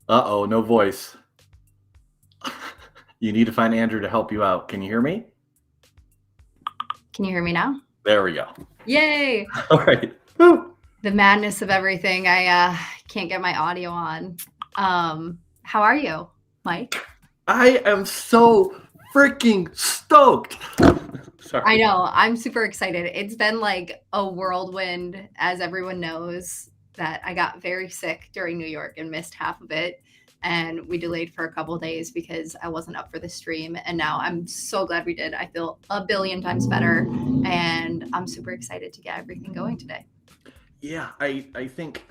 Uh-oh, no voice. You need to find Andrew to help you out. Can you hear me? Can you hear me now? There we go. Yay! All right. Woo. The madness of everything. I can't get my audio on. How are you, Mike? I am so freaking stoked. Sorry. I know. I'm super excited. It's been like a whirlwind, as everyone knows, that I got very sick during New York and missed half of it. And we delayed for a couple of days because I wasn't up for the stream. And now I'm so glad we did. I feel a billion times better. And I'm super excited to get everything going today. Yeah, I think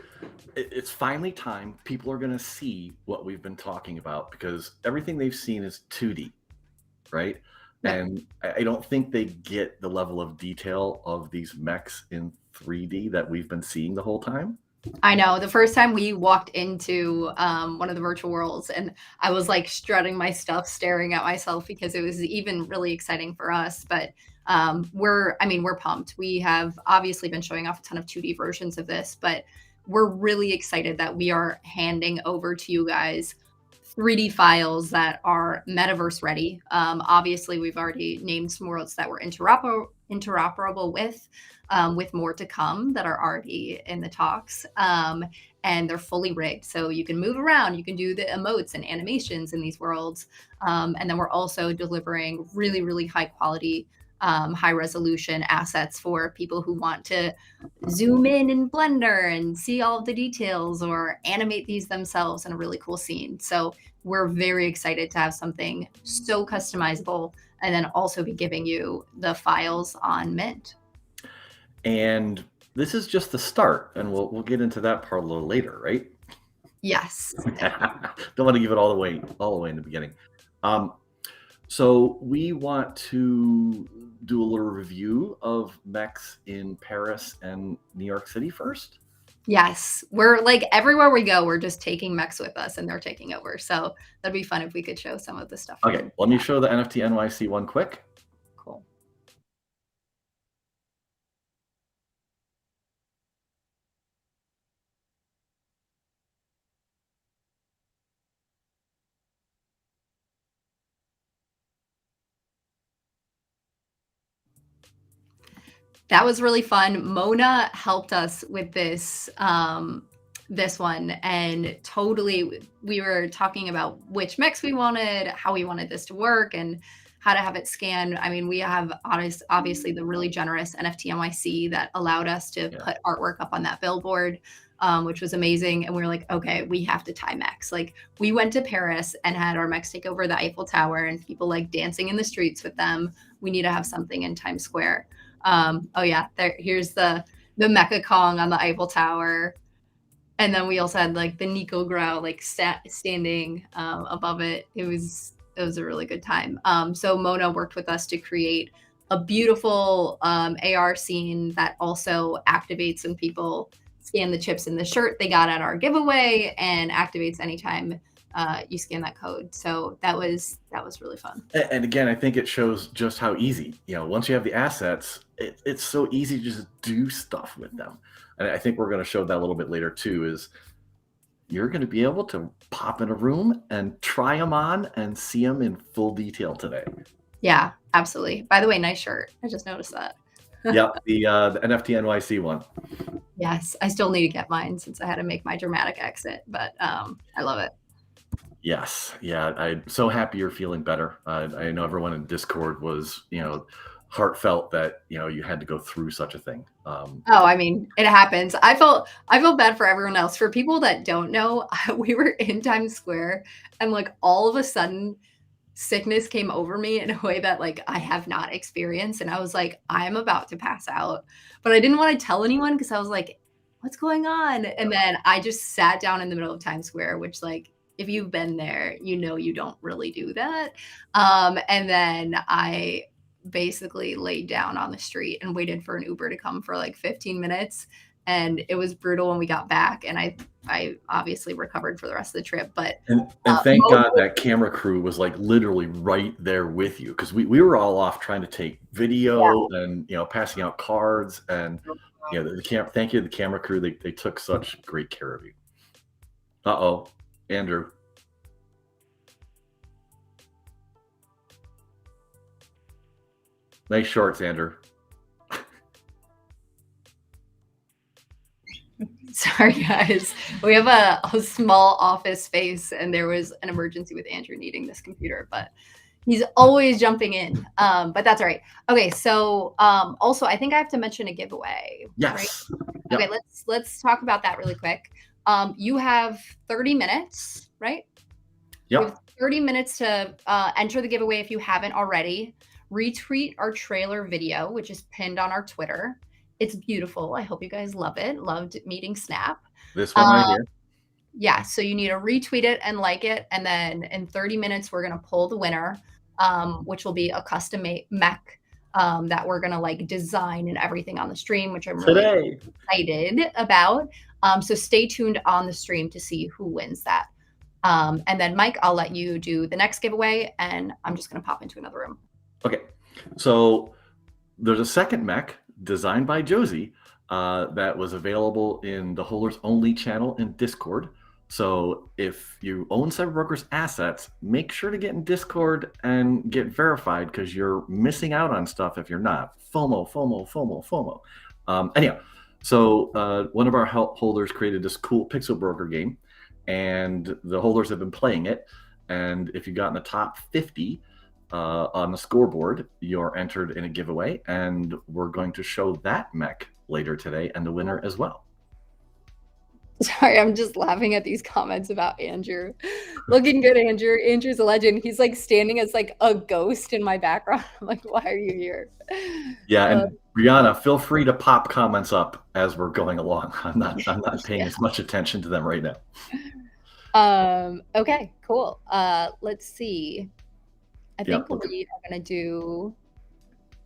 it's finally time. People are going to see what we've been talking about because everything they've seen is 2D, right? Yep. And I don't think they get the level of detail of these mechs in 3D that we've been seeing the whole time. I know. The first time we walked into one of the virtual worlds, and I was like strutting my stuff, staring at myself because it was even really exciting for us. But we're pumped. We have obviously been showing off a ton of 2D versions of this, but we're really excited that we are handing over to you guys 3D files that are metaverse ready. Obviously, we've already named some worlds that we're interoperable with more to come that are already in the talks. And they're fully rigged. So you can move around, you can do the emotes and animations in these worlds. And then we're also delivering really, really high quality, high resolution assets for people who want to zoom in Blender and see all of the details or animate these themselves in a really cool scene. So we're very excited to have something so customizable and then also be giving you the files on Mint. And this is just the start, and we'll get into that part a little later, right? Yes. Don't want to give it all the way in the beginning. So we want to do a little review of mechs in Paris and New York City first. Yes, we're like everywhere we go, we're just taking mechs with us and they're taking over. So that'd be fun if we could show some of the stuff. Okay, let me show the NFT NYC one quick. Cool. That was really fun. Mona helped us with this this one, and totally we were talking about which mechs we wanted, how we wanted this to work, and how to have it scanned. I mean, we have obviously the really generous NFT NYC that allowed us to put artwork up on that billboard, which was amazing. And we were like, okay, we have to tie mechs. Like we went to Paris and had our mechs take over the Eiffel Tower and people like dancing in the streets with them. We need to have something in Times Square. Oh yeah, here's the Mecha Kong on the Eiffel Tower. And then we also had like the Nico Grau like standing above it. It was a really good time. So Mona worked with us to create a beautiful AR scene that also activates when people scan the chips in the shirt they got at our giveaway and activates anytime you scan that code. So that was really fun. And again, I think it shows just how easy, once you have the assets, it's so easy to just do stuff with them. And I think we're going to show that a little bit later too, is you're going to be able to pop in a room and try them on and see them in full detail today. Yeah, absolutely. By the way, nice shirt. I just noticed that. Yep, the NFT NYC one. Yes, I still need to get mine since I had to make my dramatic exit, but I love it. Yes, yeah, I'm so happy you're feeling better. I know everyone in Discord was, heartfelt that you had to go through such a thing. I mean, it happens. I felt bad for everyone else. For people that don't know, we were in Times Square and like all of a sudden sickness came over me in a way that like I have not experienced, and I was like, I'm about to pass out, but I didn't want to tell anyone because I was like, what's going on? And then I just sat down in the middle of Times Square, which like if you've been there, you don't really do that. And then I basically laid down on the street and waited for an Uber to come for like 15 minutes. And it was brutal when we got back. And I obviously recovered for the rest of the trip. But and thank God that camera crew was like literally right there with you, because we were all off trying to take video and passing out cards, and thank you to the camera crew. They took such great care of you. Uh-oh. Andrew. Nice shorts, Andrew. Sorry, guys. We have a small office space, and there was an emergency with Andrew needing this computer, but he's always jumping in. But that's all right. Okay, so also, I think I have to mention a giveaway. Yes. Right? Yep. Okay, let's talk about that really quick. You have 30 minutes, right? Yep. You have 30 minutes to enter the giveaway if you haven't already. Retweet our trailer video, which is pinned on our Twitter. It's beautiful. I hope you guys love it. Loved meeting Snap. This one right here. Yeah, so you need to retweet it and like it. And then in 30 minutes, we're going to pull the winner, which will be a custom mech that we're going to like design and everything on the stream, which I'm really excited about. So stay tuned on the stream to see who wins that. And then Mike, I'll let you do the next giveaway, and I'm just going to pop into another room. Okay, so there's a second mech designed by Josie that was available in the holders only channel in Discord. So if you own CyberBrokers assets, make sure to get in Discord and get verified, because you're missing out on stuff if you're not. FOMO, FOMO, FOMO, FOMO. Anyhow, so one of our holders created this cool pixel broker game, and the holders have been playing it. And if you got in the top 50 on the scoreboard, you're entered in a giveaway, and we're going to show that mech later today and the winner as well. Sorry, I'm just laughing at these comments about Andrew. Looking good, Andrew. Andrew's a legend. He's like standing as like a ghost in my background. I'm like, why are you here? Yeah, and Brianna, feel free to pop comments up as we're going along. I'm not paying as much attention to them right now. Okay, cool. Let's see. I think we are going to do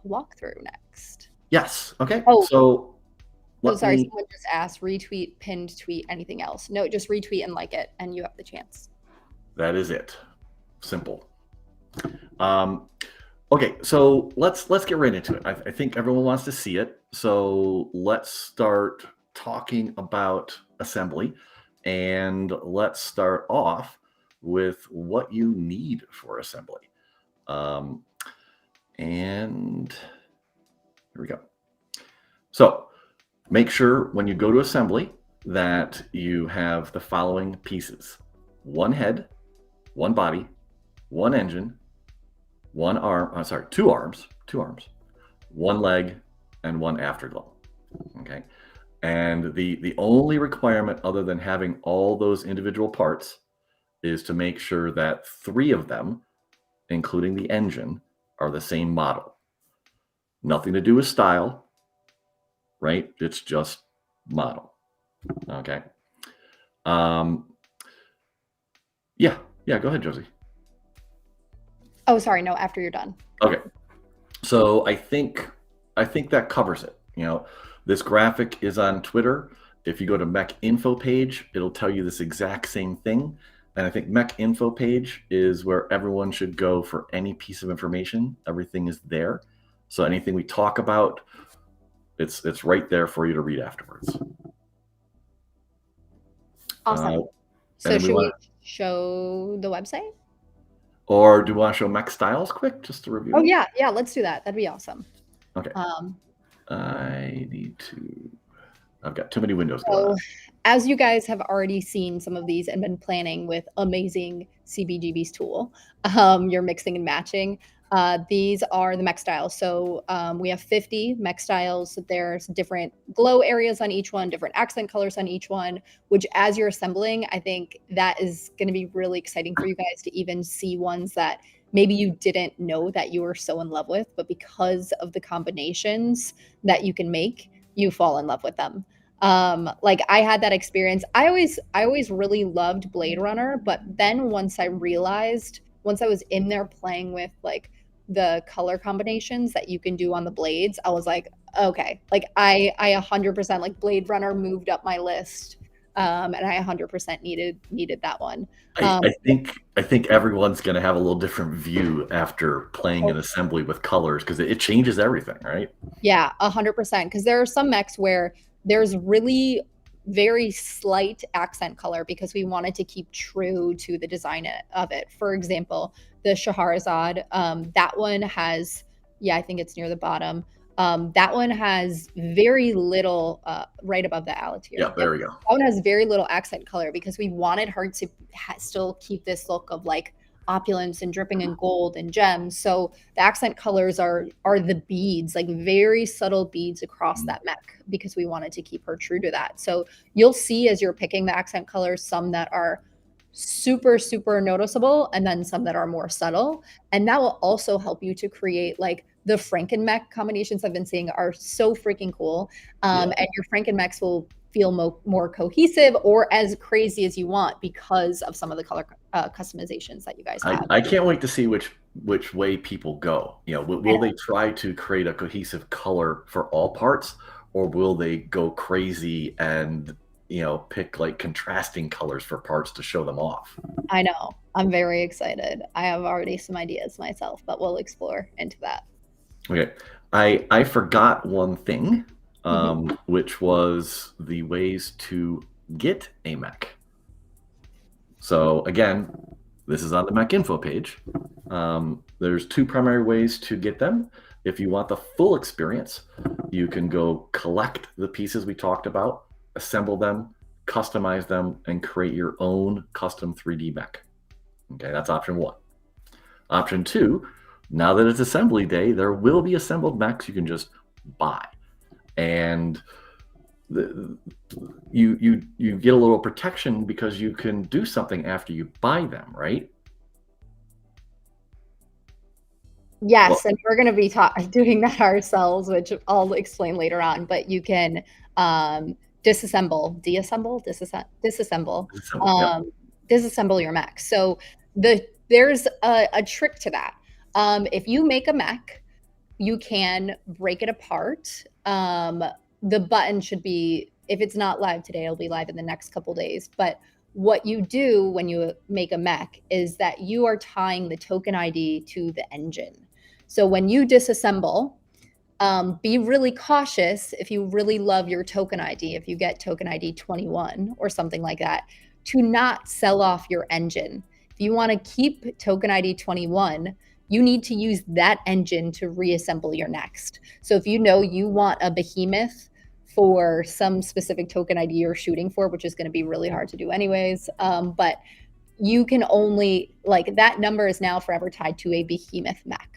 a walkthrough next. Yes. Okay. Oh, so sorry. Someone just asked retweet, pinned tweet, anything else? No, just retweet and like it, and you have the chance. That is it. Simple. Okay, so let's get right into it. I think everyone wants to see it. So let's start talking about assembly, and let's start off with what you need for assembly. And here we go. So make sure when you go to assembly that you have the following pieces: one head, one body, one engine, one arm, two arms, one leg, and one afterglow. Okay. And the only requirement other than having all those individual parts is to make sure that 3 of them, including the engine, are the same model. Nothing to do with style, right? It's just model. Okay. Yeah, go ahead, Josie. Oh, sorry. No, after you're done. Okay. So I think that covers it. You know, this graphic is on Twitter. If you go to Mech info page, it'll tell you this exact same thing. And I think Mech info page is where everyone should go for any piece of information. Everything is there. So anything we talk about, it's right there for you to read afterwards. Awesome. So should we show the website? Or do you want to show Mech styles quick, just to review? Oh, yeah. Let's do that. That'd be awesome. Okay. I've got too many windows going on. As you guys have already seen some of these and been planning with amazing CBGB's tool, you're mixing and matching. These are the mech styles. So we have 50 mech styles. There's different glow areas on each one, different accent colors on each one, which as you're assembling, I think that is going to be really exciting for you guys to even see ones that maybe you didn't know that you were so in love with, but because of the combinations that you can make, you fall in love with them. Like I had that experience. I always really loved Blade Runner, but then once I was in there playing with like the color combinations that you can do on the blades, I was like, okay, like I 100% like Blade Runner moved up my list. And I 100% needed that one. I think everyone's going to have a little different view after playing an assembly with colors, because it changes everything, right? Yeah, 100%. Because there are some mechs where there's really very slight accent color because we wanted to keep true to the design of it. For example, the Shahrazad, that one has, yeah, I think it's near the bottom. That one has very little, right above the Alatir. Yeah, there we go. That one has very little accent color because we wanted her to still keep this look of like opulence and dripping in gold and gems. So the accent colors are the beads, like very subtle beads across that mech, because we wanted to keep her true to that. So you'll see as you're picking the accent colors, some that are super, super noticeable and then some that are more subtle. And that will also help you to create like the Franken mech combinations I've been seeing are so freaking cool. And your Franken mechs will feel more cohesive or as crazy as you want because of some of the color customizations that you guys have. I can't wait to see which way people go. You know, will they try to create a cohesive color for all parts, or will they go crazy and, you know, pick like contrasting colors for parts to show them off? I know. I'm very excited. I have already some ideas myself, but we'll explore into that. Okay. I forgot one thing, which was the ways to get a mech. So again, this is on the mech info page. There's two primary ways to get them. If you want the full experience, you can go collect the pieces we talked about, assemble them, customize them, and create your own custom 3D mech. Okay, that's option one. Option two, now that it's assembly day, there will be assembled mechs you can just buy. And you get a little protection because you can do something after you buy them, right? Yes, and we're going to be doing that ourselves, which I'll explain later on. But you can disassemble your mech. So there's a trick to that. If you make a mech, you can break it apart. The button should be, if it's not live today, it'll be live in the next couple days. But what you do when you make a mech is that you are tying the token ID to the engine. So when you disassemble, be really cautious if you really love your token ID, if you get token ID 21 or something like that, to not sell off your engine. If you want to keep token ID 21, you need to use that engine to reassemble your next. So if you know you want a behemoth for some specific token ID you're shooting for, which is going to be really hard to do anyways, but you can only, like, that number is now forever tied to a behemoth mech.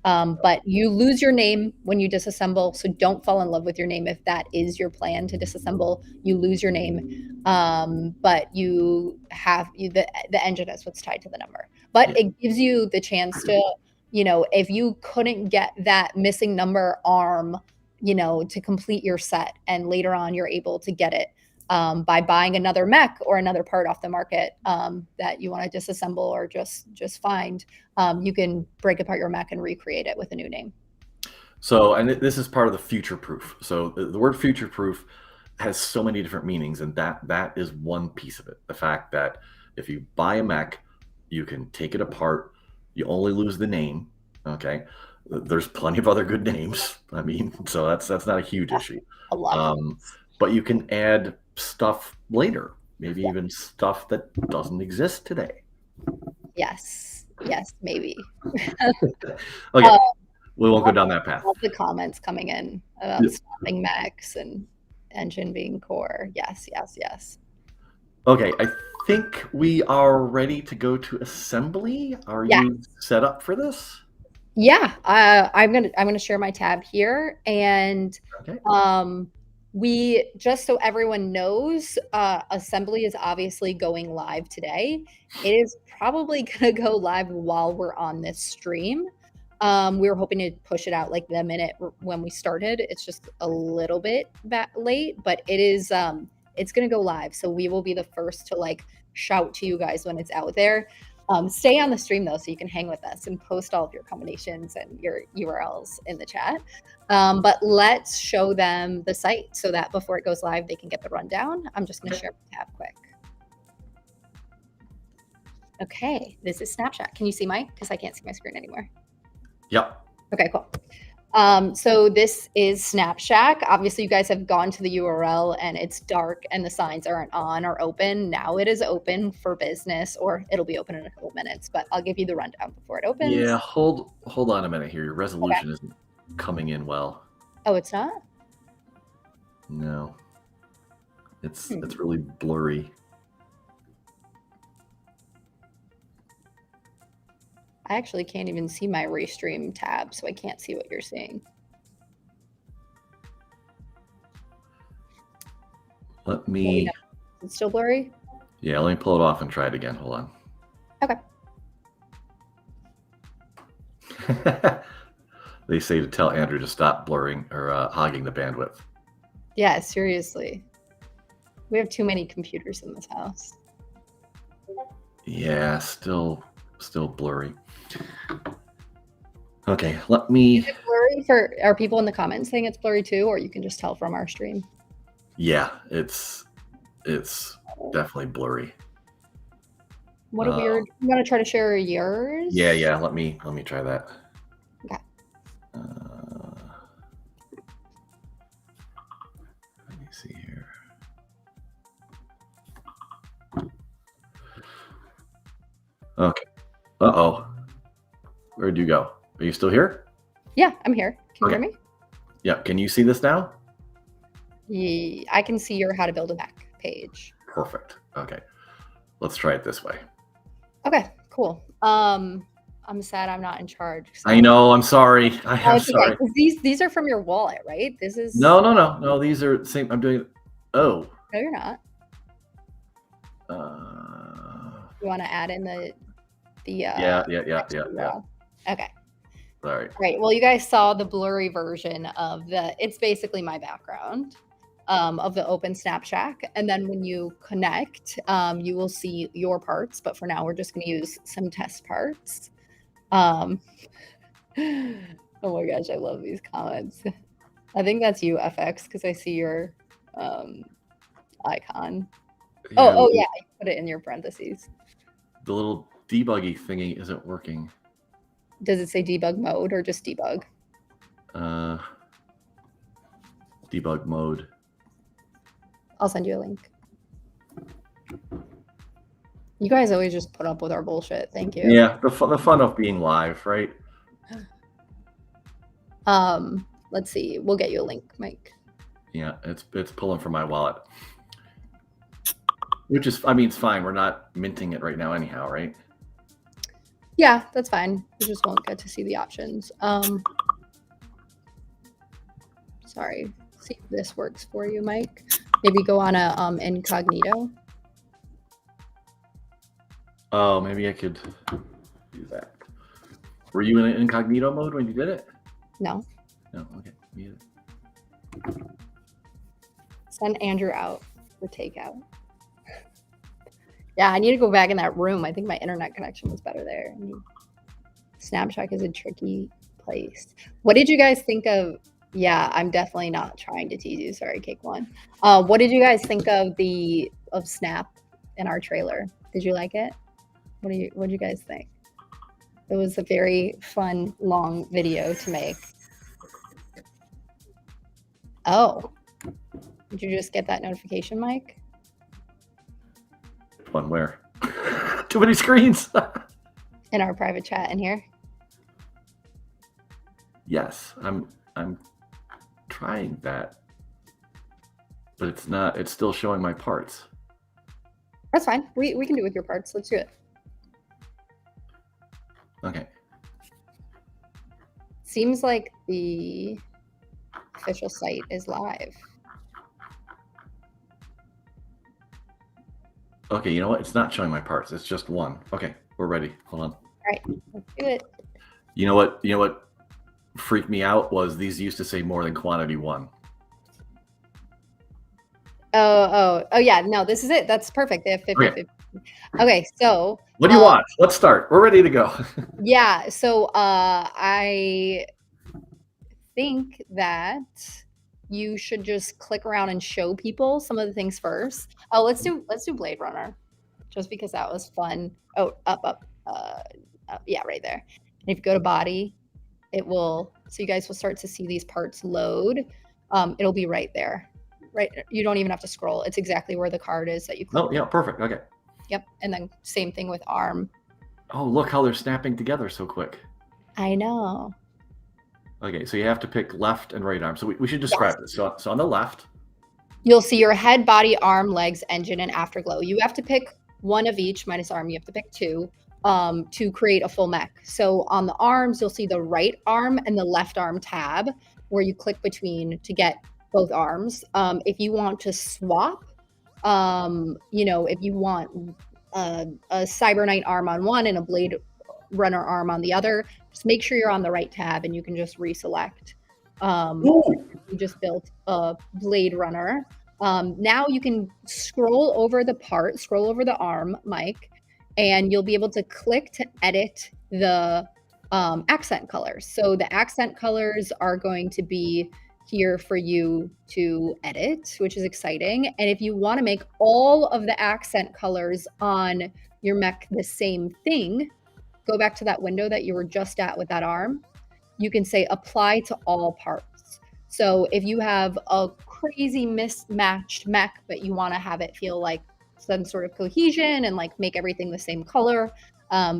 But you lose your name when you disassemble, so don't fall in love with your name if that is your plan to disassemble. You lose your name, but you have the engine is what's tied to the number. But it gives you the chance to, you know, if you couldn't get that missing number arm, you know, to complete your set, and later on you're able to get it by buying another mech or another part off the market that you want to disassemble or just find, you can break apart your mech and recreate it with a new name. So, and this is part of the future proof. So the word future proof has so many different meanings, and that is one piece of it. The fact that if you buy a mech, you can take it apart. You only lose the name. Okay. There's plenty of other good names. I mean, so that's not a huge issue. A lot. But you can add stuff later, maybe even stuff that doesn't exist today. Yes, maybe. Okay, we won't go down that path. All the comments coming in about swapping mechs and engine being core. Yes. Okay, I think we are ready to go to assembly. Are you set up for this? Yeah, I'm gonna share my tab here, and we, just so everyone knows, assembly is obviously going live today. It is probably gonna go live while we're on this stream. We were hoping to push it out like the minute when we started. It's just a little bit late, but it is it's gonna go live, so we will be the first to like shout to you guys when it's out there. Stay on the stream though, so you can hang with us and post all of your combinations and your URLs in the chat. But let's show them the site so that before it goes live, they can get the rundown. I'm just going to share my tab quick. Okay, this is Snapchat. Can you see Mike? Because I can't see my screen anymore. Yep. Okay, cool. So this is Snapshack. Obviously, you guys have gone to the URL and it's dark and the signs aren't on or open. Now it is open for business, or it'll be open in a couple minutes, but I'll give you the rundown before it opens. Yeah, hold on a minute here. Your resolution Okay. isn't coming in well. Oh, it's not? No. It's really blurry. I actually can't even see my Restream tab, so I can't see what you're seeing. Let me... It's still blurry? Yeah, let me pull it off and try it again. Hold on. Okay. They say to tell Andrew to stop blurring or hogging the bandwidth. Yeah, seriously. We have too many computers in this house. Yeah, still blurry. Okay, let me... Is it blurry are people in the comments saying it's blurry too, or you can just tell from our stream? Yeah, it's definitely blurry. What a weird... You want to try to share yours? Yeah, let me try that. Okay. Let me see here. Okay. Uh-oh. Where'd you go? Are you still here? Yeah, I'm here. Can you hear me? Yeah. Can you see this now? Yeah, I can see your how to build a Mech page. Perfect. Okay. Let's try it this way. Okay, cool. I'm sad I'm not in charge. I know. I'm sorry. I'm sorry. Okay, these are from your wallet, right? This is... No. These are the same. I'm doing... Oh. No, you're not. You want to add in the Yeah. Okay. All right. Right. Well, you guys saw the blurry version of it's basically my background of the open Snapshack. And then when you connect, you will see your parts. But for now, we're just going to use some test parts. Oh my gosh, I love these comments. I think that's you, FX, because I see your icon. Yeah, oh yeah, I put it in your parentheses. The little debuggy thingy isn't working. Does it say debug mode or just debug? Debug mode. I'll send you a link. You guys always just put up with our bullshit. Thank you. Yeah, the fun of being live, right? Let's see. We'll get you a link, Mike. Yeah, it's pulling from my wallet. Which is, I mean, it's fine. We're not minting it right now anyhow, right? Yeah, that's fine. You just won't get to see the options. Sorry. See if this works for you, Mike. Maybe go on a incognito. Oh, maybe I could do that. Were you in an incognito mode when you did it? No. No, okay. Send Andrew out for takeout. Yeah, I need to go back in that room. I think my internet connection was better there. Snapshack is a tricky place. What did you guys think of? Yeah, I'm definitely not trying to tease you. Sorry, Cake One. What did you guys think of Snap in our trailer? Did you like it? What do you guys think? It was a very fun, long video to make. Oh, did you just get that notification, Mike? One where? Too many screens. In our private chat in here. Yes, I'm trying that, but it's not. It's still showing my parts. That's fine. We can do it with your parts. Let's do it. Okay. Seems like the official site is live. Okay, you know what? It's not showing my parts. It's just one. Okay, we're ready. Hold on. All right, let's do it. You know what freaked me out was these used to say more than quantity one. Oh yeah, no, this is it. That's perfect. They have 50. Okay, so what do you want? Let's start. We're ready to go. Yeah, so I think that you should just click around and show people some of the things first. Oh, let's do Blade Runner, just because that was fun. Oh, up, yeah, right there. And if you go to body, it will, so you guys will start to see these parts load. It'll be right there, right? You don't even have to scroll. It's exactly where the card is that you click. Oh, yeah, perfect. Okay. Yep. And then same thing with arm. Oh, look how they're snapping together so quick. I know. Okay, so you have to pick left and right arm. So we should describe this. So on the left, you'll see your head, body, arm, legs, engine, and afterglow. You have to pick one of each minus arm. You have to pick two to create a full mech. So on the arms, you'll see the right arm and the left arm tab where you click between to get both arms. If you want to swap, if you want a Cyber Knight arm on one and a Blade Runner arm on the other, just make sure you're on the right tab and you can just reselect. You just built a Blade Runner. Now you can scroll over the arm, Mike, and you'll be able to click to edit the accent colors. So the accent colors are going to be here for you to edit, which is exciting. And if you want to make all of the accent colors on your mech the same thing, go back to that window that you were just at with that arm. You can say apply to all parts. So if you have a crazy mismatched mech, but you want to have it feel like some sort of cohesion and like make everything the same color,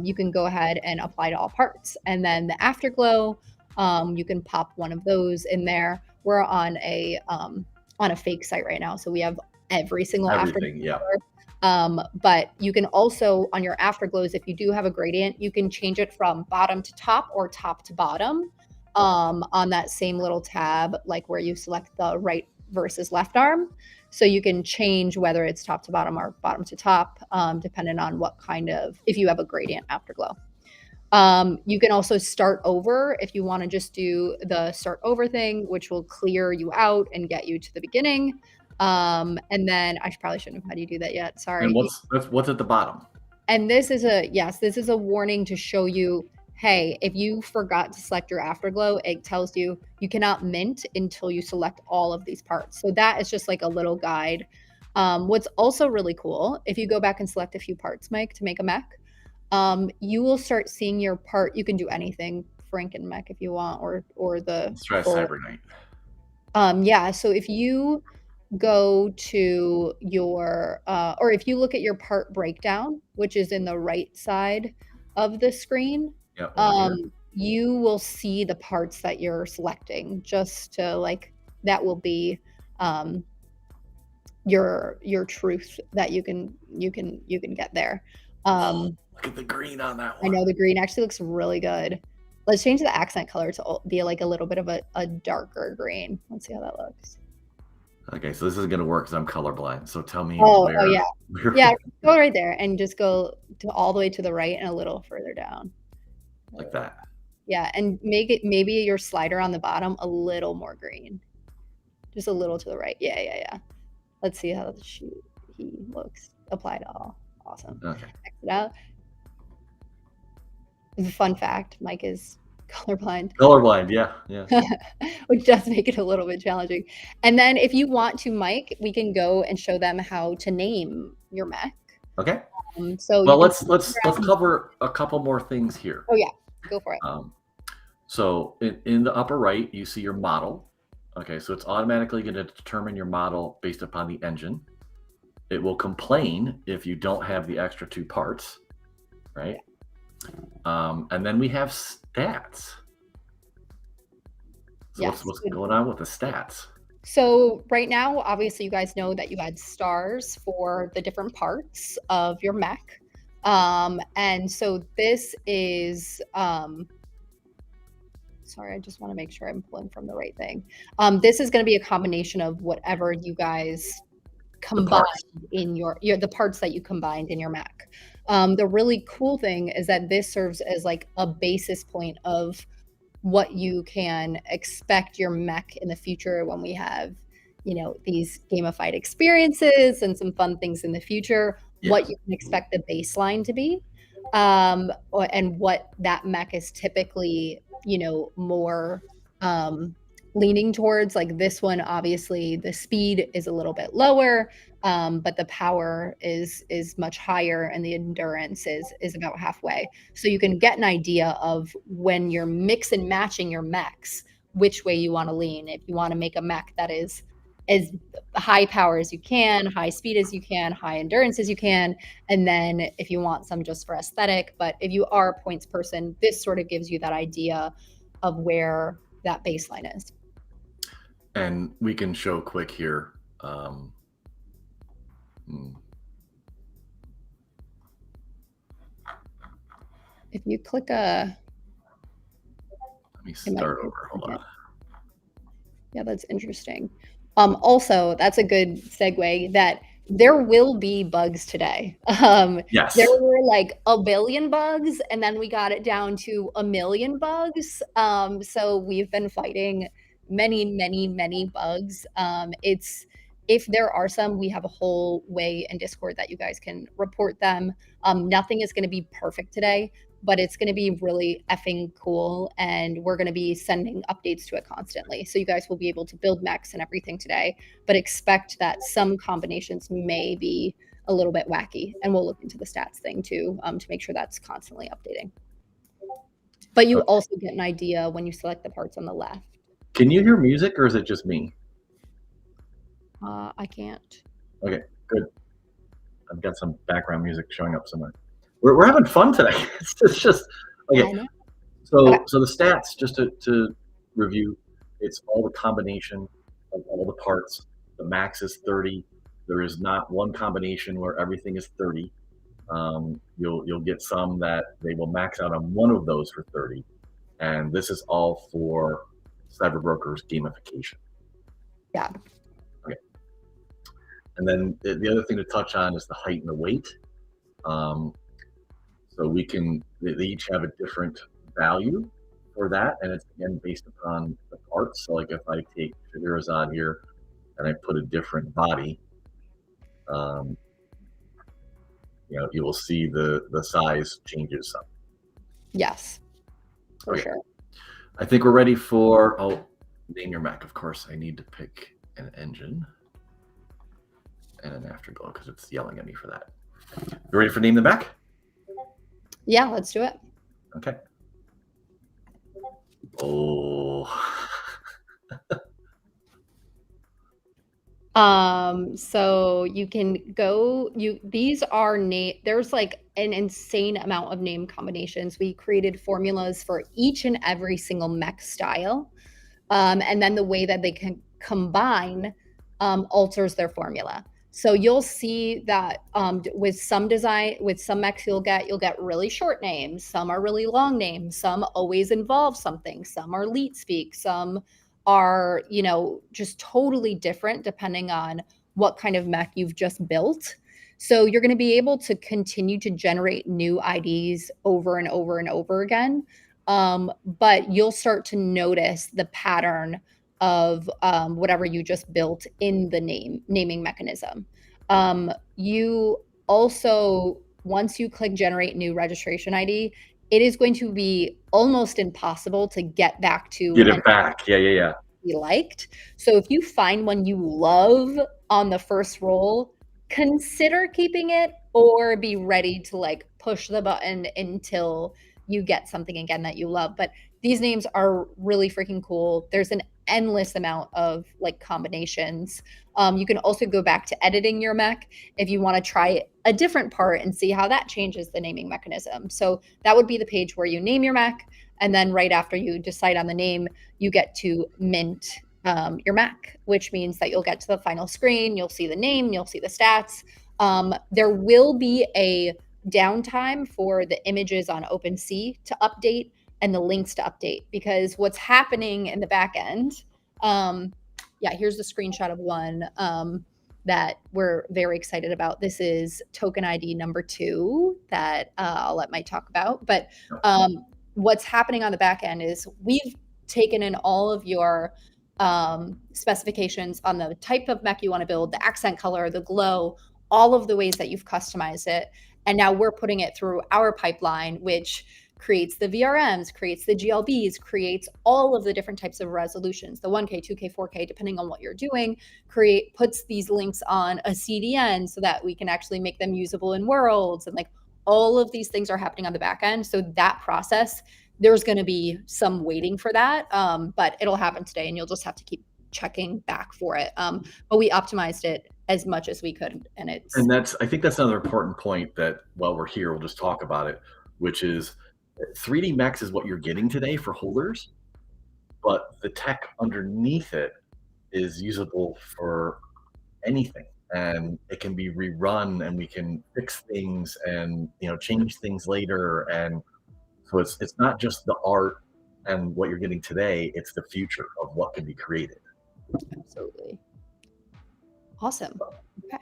you can go ahead and apply to all parts. And then the afterglow, you can pop one of those in there. We're on a fake site right now, so we have every single afterglow. Yeah. But you can also, on your afterglows, if you do have a gradient, you can change it from bottom to top or top to bottom on that same little tab, like where you select the right versus left arm. So you can change whether it's top to bottom or bottom to top, depending on what kind of, if you have a gradient afterglow. You can also start over if you want to just do the start over thing, which will clear you out and get you to the beginning. And then I probably shouldn't have had you do that yet. Sorry. And what's at the bottom? And this is a warning to show you, hey, if you forgot to select your afterglow, it tells you you cannot mint until you select all of these parts. So that is just like a little guide. What's also really cool, if you go back and select a few parts, Mike, to make a mech, you will start seeing your part. You can do anything, Franken mech if you want, or the Let's try Cyber Knight. Yeah, so if you go to your or if you look at your part breakdown, which is in the right side of the screen, you will see the parts that you're selecting, just to like, that will be your truth that you can get there. Look at the green on that one. I know the green actually looks really good. Let's change the accent color to be like a little bit of a darker green. Let's see how that looks. Okay, so this isn't gonna work because I'm colorblind. So tell me. Oh yeah, yeah. Go right there and just go to all the way to the right and a little further down. Like that. Yeah, and make it maybe your slider on the bottom a little more green, just a little to the right. Yeah. Let's see how he looks. Apply to all. Awesome. Okay. Check it out. Fun fact: Mike is colorblind. Colorblind, yeah. Which does make it a little bit challenging. And then if you want to, Mike, we can go and show them how to name your mech. Okay. So well, let's cover a couple more things here. Oh yeah, go for it. So in the upper right, you see your model. Okay, so it's automatically going to determine your model based upon the engine. It will complain if you don't have the extra two parts, right? And then we have stats. So Yes. what's going on with the stats? So right now, obviously, you guys know that you had stars for the different parts of your mech. And so this is, sorry, I just want to make sure I'm pulling from the right thing. This is going to be a combination of whatever you guys combined in the parts that you combined in your mech. The really cool thing is that this serves as like a basis point of what you can expect your mech in the future when we have, these gamified experiences and some fun things in the future, what you can expect the baseline to be, and what that mech is typically, more leaning towards. Like this one, obviously the speed is a little bit lower, but the power is much higher, and the endurance is about halfway. So you can get an idea of when you're mix and matching your mechs, which way you want to lean. If you want to make a mech that is as high power as you can, high speed as you can, high endurance as you can, and then if you want some just for aesthetic. But if you are a points person, this sort of gives you that idea of where that baseline is. And we can show quick here. If you click a... Let me start over. Hold on. Yeah, that's interesting. Also, that's a good segue that there will be bugs today. Yes. There were like a billion bugs, and then we got it down to a million bugs. So we've been fighting many bugs. If there are some, we have a whole way in Discord that you guys can report them. Nothing is going to be perfect today, but it's going to be really effing cool, and we're going to be sending updates to it constantly. So you guys will be able to build mechs and everything today, but expect that some combinations may be a little bit wacky, and we'll look into the stats thing too, to make sure that's constantly updating. But you also get an idea when you select the parts on the left. Can you hear music, or is it just me? I can't. Okay, good. I've got some background music showing up somewhere. We're having fun today. It's just okay. So the stats, just to review, it's all the combination of all the parts. The max is 30. There is not one combination where everything is 30. You'll get some that they will max out on one of those for 30, and this is all for CyberBrokers gamification. Yeah. Okay. And then the other thing to touch on is the height and the weight. So they each have a different value for that, and it's again based upon the parts. So like if I take Shahrazad here and I put a different body, you will see the size changes some. Yes, for sure. I think we're ready for, name your mech. Of course, I need to pick an engine and an afterglow because it's yelling at me for that. You ready for name the mech? Yeah, let's do it. Okay. Oh. So you can go, these are there's like an insane amount of name combinations. We created formulas for each and every single mech style. And then the way that they can combine alters their formula. So you'll see that with some mechs you'll get really short names, some are really long names, some always involve something, some are leet speak, some are, just totally different depending on what kind of mech you've just built. So you're going to be able to continue to generate new IDs over and over and over again. But you'll start to notice the pattern of whatever you just built in the naming mechanism. You also, once you click generate new registration ID, it is going to be almost impossible to get back to. Get it back. Yeah. You liked. So if you find one you love on the first roll, consider keeping it, or be ready to push the button until you get something again that you love. But these names are really freaking cool. There's an endless amount of combinations. You can also go back to editing your mech if you want to try a different part and see how that changes the naming mechanism. So that would be the page where you name your mech, and then right after you decide on the name, you get to mint your mech, which means that you'll get to the final screen, you'll see the name, you'll see the stats. There will be a downtime for the images on OpenSea to update and the links to update, because what's happening in the back end, here's the screenshot of one that we're very excited about. This is token ID number 2 that I'll let Mike talk about. But what's happening on the back end is we've taken in all of your specifications on the type of mech you want to build, the accent color, the glow, all of the ways that you've customized it. And now we're putting it through our pipeline, which creates the VRMs, creates the GLBs, creates all of the different types of resolutions, the 1K, 2K, 4K, depending on what you're doing, puts these links on a CDN so that we can actually make them usable in worlds. And like all of these things are happening on the back end. So that process, there's going to be some waiting for that, but it'll happen today and you'll just have to keep checking back for it. But we optimized it as much as we could. And I think that's another important point that while we're here, we'll just talk about it, which is 3D Mechs is what you're getting today for holders, but the tech underneath it is usable for anything, and it can be rerun, and we can fix things and change things later. And so it's not just the art and what you're getting today, it's the future of what can be created. Absolutely. Awesome. Okay.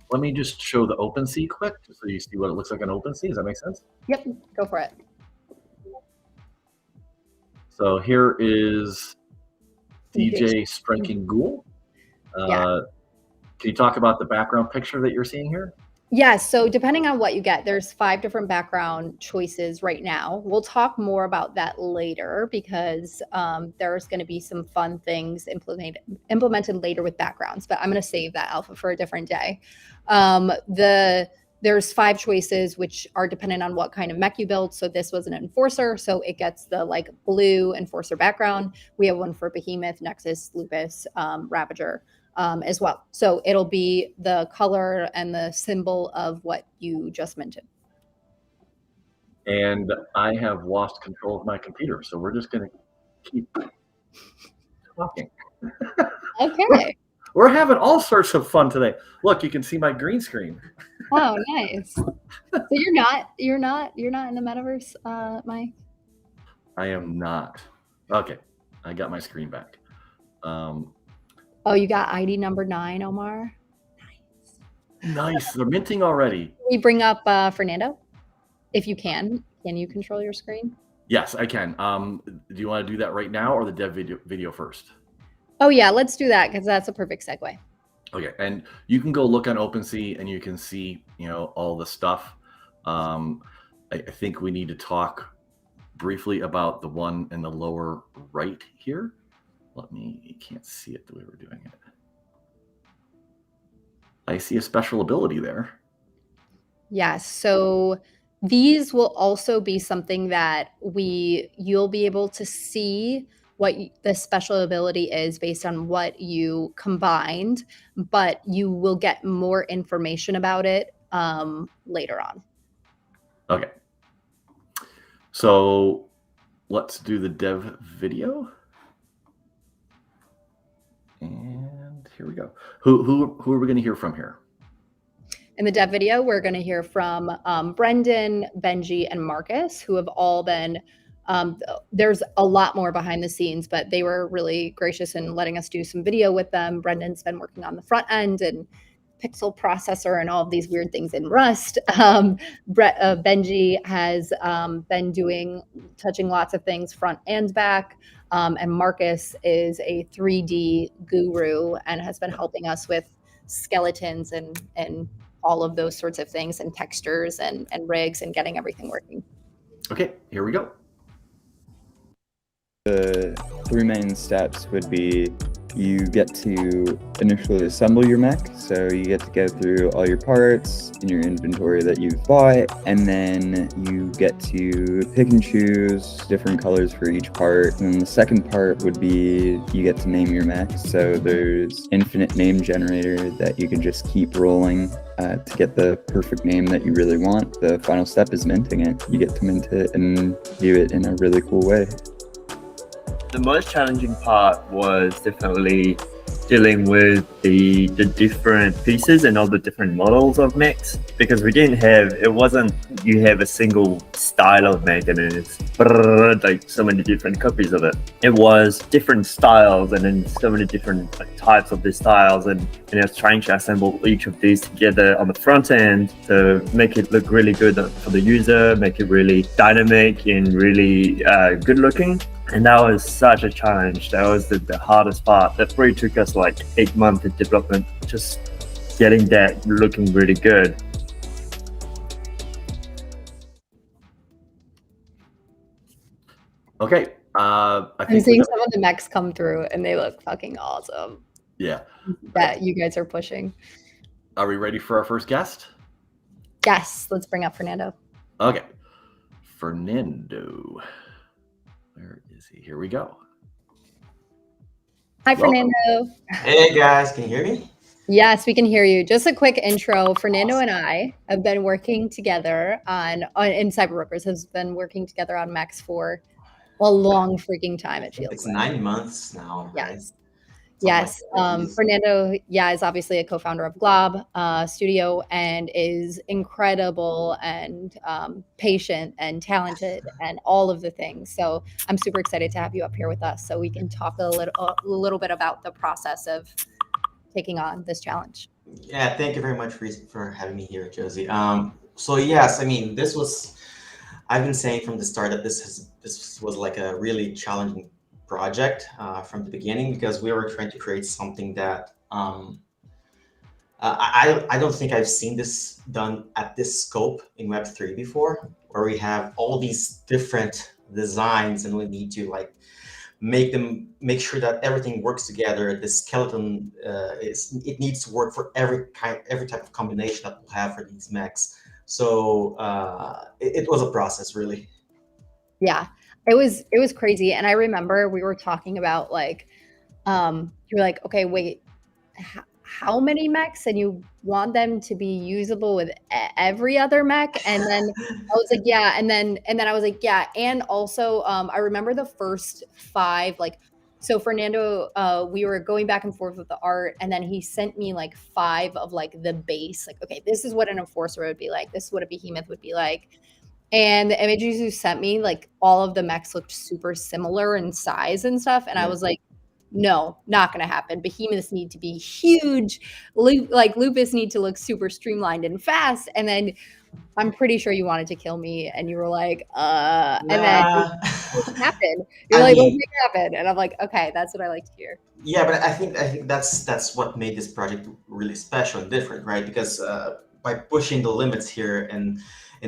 Let me just show the OpenSea quick, just so you see what it looks like on OpenSea. Does that make sense? Yep, go for it. So here is DJ Striking Ghoul. Yeah. Can you talk about the background picture that you're seeing here? Yeah, so depending on what you get, there's 5 different background choices right now. We'll talk more about that later because there's going to be some fun things implemented later with backgrounds, but I'm going to save that alpha for a different day. There's 5 choices which are dependent on what kind of mech you build. So this was an Enforcer, so it gets the like blue Enforcer background. We have one for Behemoth, Nexus, Lupus, Ravager. As well. So it'll be the color and the symbol of what you just mentioned. And I have lost control of my computer, so we're just going to keep talking. Okay. We're having all sorts of fun today. Look, you can see my green screen. Oh, nice. So you're not in the metaverse, Mike? I am not. Okay, I got my screen back. Oh, you got ID number 9, Omar? Nice. They're minting already. Can we bring up Fernando? If you can. Can you control your screen? Yes, I can. Do you want to do that right now or the dev video first? Oh, yeah. Let's do that because that's a perfect segue. Okay. And you can go look on OpenSea and you can see, all the stuff. I think we need to talk briefly about the one in the lower right here. You can't see it the way we're doing it. I see a special ability there. Yes. So these will also be something that you'll be able to see what the special ability is based on what you combined, but you will get more information about it later on. Okay. So let's do the dev video. And here we go. Who are we going to hear from here? In the dev video, we're going to hear from Brendan, Benji, and Marcus, who have all been, there's a lot more behind the scenes, but they were really gracious in letting us do some video with them. Brendan's been working on the front end and pixel processor and all of these weird things in Rust. Benji has been touching lots of things front and back. And Marcus is a 3D guru and has been helping us with skeletons and all of those sorts of things and textures and rigs and getting everything working. Okay, here we go. The 3 main steps would be you get to initially assemble your mech, so you get to go through all your parts in your inventory that you've bought, and then you get to pick and choose different colors for each part. And then the second part would be you get to name your mech, so there's infinite name generator that you can just keep rolling to get the perfect name that you really want. The final step is minting it. You get to mint it and view it in a really cool way. The most challenging part was definitely dealing with the different pieces and all the different models of mechs, because it wasn't you have a single style of mech and it's like so many different copies of it. It was different styles and then so many different types of these styles, and I was trying to assemble each of these together on the front end to make it look really good for the user, make it really dynamic and really good looking. And that was such a challenge. That was the hardest part. That probably took us like 8 months of development, just getting that looking really good. Okay. I I'm think seeing some of the mechs come through and they look fucking awesome yeah. that you guys are pushing. Are we ready for our first guest? Yes, let's bring up Fernando. Okay. Fernando. Where is he? Here we go. Hi, Welcome. Fernando. Hey guys, can you hear me? Yes, we can hear you. Just a quick intro. Fernando and I have been working together in CyberBrokers, has been working together on Mechs for a long freaking time, it feels It's like. 9 months now, right? Yes. Something Yes. like that. Fernando, is obviously a co-founder of Glob Studio and is incredible and patient and talented and all of the things. So I'm super excited to have you up here with us so we can talk a little bit about the process of taking on this challenge. Yeah, thank you very much for having me here, Josie. So yes, I mean, I've been saying from the start that this was like a really challenging project from the beginning, because we were trying to create something that I don't think I've seen this done at this scope in Web3 before, where we have all these different designs and we need to like make sure that everything works together. The skeleton it needs to work for every type of combination that we'll have for these mechs. So it was a process, really. Yeah, it was crazy. And I remember we were talking about like, you're like, okay, wait, how many mechs? And you want them to be usable with every other mech? And then I was like, yeah. And then I was like, yeah. And also, I remember the first 5, like, so Fernando, we were going back and forth with the art, and then he sent me like 5 of like the base, like, okay, this is what an enforcer would be like. This is what a behemoth would be like. And the images you sent me, like all of the mechs looked super similar in size and stuff. And I was like, no, not going to happen. Behemoths need to be huge. Lupus need to look super streamlined and fast. And then I'm pretty sure you wanted to kill me, and you were like, and then it happened. You're like, let's make it happen. And I'm like, okay, that's what I like to hear. Yeah, but I think that's what made this project really special and different, right? Because by pushing the limits here and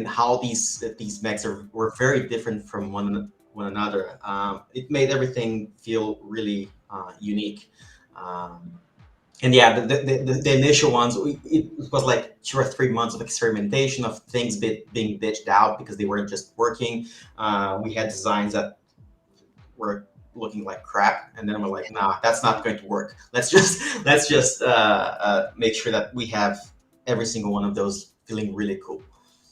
how these mechs were very different from one another, it made everything feel really unique. And yeah, the initial ones, it was like 2 or 3 months of experimentation, of things being ditched out because they weren't just working. We had designs that were looking like crap, and then we're like, nah, that's not going to work. Let's just make sure that we have every single one of those feeling really cool.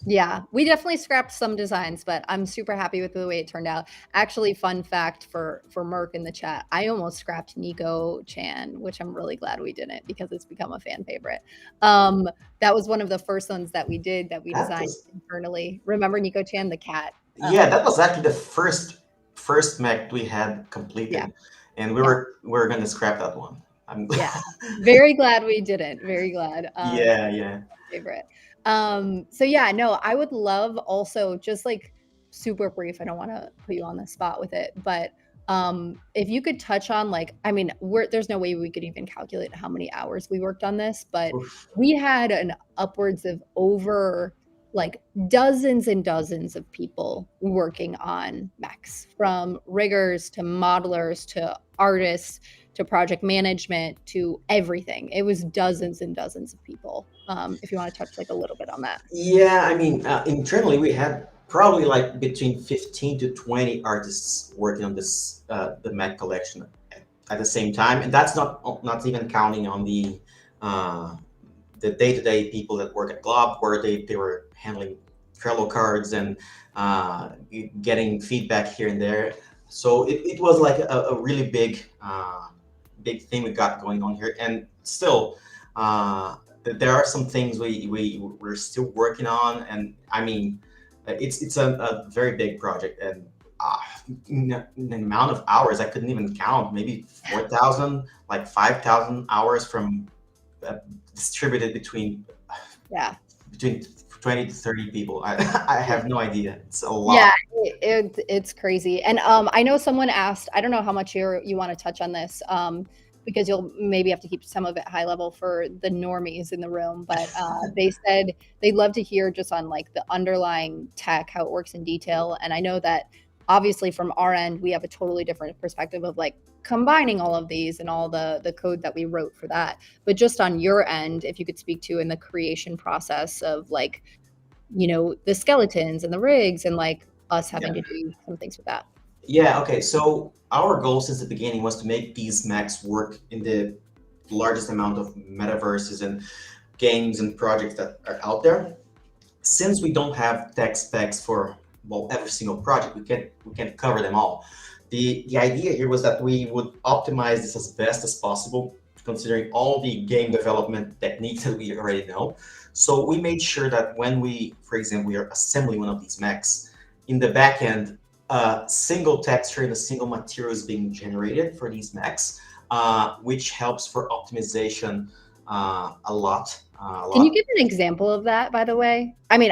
Yeah, we definitely scrapped some designs, but I'm super happy with the way it turned out. Actually, fun fact for Merck in the chat, I almost scrapped Nico Chan, which I'm really glad we didn't, because it's become a fan favorite. That was one of the first ones that we did, that we designed internally. Remember Nico Chan, the cat? Yeah, that was actually the first mech we had completed, and we were going to scrap that one. Very glad we didn't. Very glad. Yeah. Favorite. So yeah, no, I would love also, just like super brief, I don't want to put you on the spot with it, but if you could touch on, like, I mean, there's no way we could even calculate how many hours we worked on this, but we had an upwards of over like dozens and dozens of people working on mechs, from riggers to modelers to artists to project management to everything. It was dozens and dozens of people. If you want to touch like a little bit on that. Yeah, I mean, internally we had probably like between 15 to 20 artists working on this the Mech collection at the same time, and that's not even counting on the day-to-day people that work at Glob, where they were handling Trello cards and getting feedback here and there. So it was like a really big thing we got going on here, and still there are some things we're still working on, and I mean it's a very big project, and the amount of hours I couldn't even count, maybe 4,000, like 5,000 hours from distributed between 20 to 30 people. I have no idea. It's a lot. Yeah, it's crazy. And I know someone asked, I don't know how much you want to touch on this, because you'll maybe have to keep some of it high level for the normies in the room, but they said they'd love to hear just on like the underlying tech, how it works in detail. And I know that obviously from our end, we have a totally different perspective of like combining all of these and all the code that we wrote for that. But just on your end, if you could speak to in the creation process of like, you know, the skeletons and the rigs and like us having to do some things with that. Yeah, okay. So our goal since the beginning was to make these mechs work in the largest amount of metaverses and games and projects that are out there. Since we don't have tech specs for every single project, we can't cover them all. The idea here was that we would optimize this as best as possible, considering all the game development techniques that we already know. So we made sure that when we, for example, we are assembling one of these mechs, in the back end, a single texture and a single material is being generated for these mechs, which helps for optimization a lot. Can you give an example of that, by the way? I mean,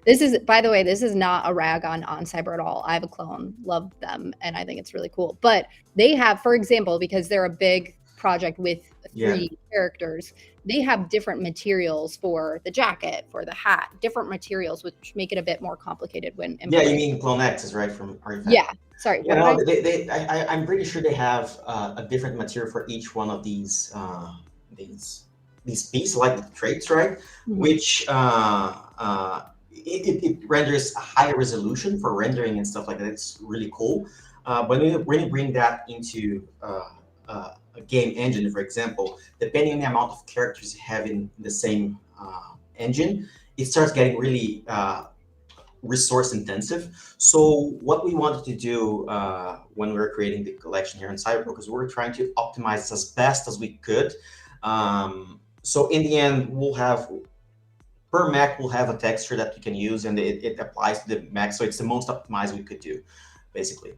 this is not a rag on Cyber at all. I have a clone, love them, and I think it's really cool. But they have, for example, because they're a big project with 3 characters, they have different materials for the jacket, for the hat, different materials, which make it a bit more complicated when. Yeah, you mean Clone X's, right? From Artifact. Yeah, sorry. Yeah, no, I'm pretty sure they have a different material for each one of these pieces, like the traits, right? Mm-hmm. Which it renders a higher resolution for rendering and stuff like that. It's really cool. But when you bring that into a game engine, for example, depending on the amount of characters you have in the same engine, it starts getting really resource intensive. So what we wanted to do when we were creating the collection here in CyberBrokers, we were trying to optimize this as best as we could. So in the end, we'll have, per mech, we'll have a texture that you can use, and it applies to the mech. So it's the most optimized we could do, basically.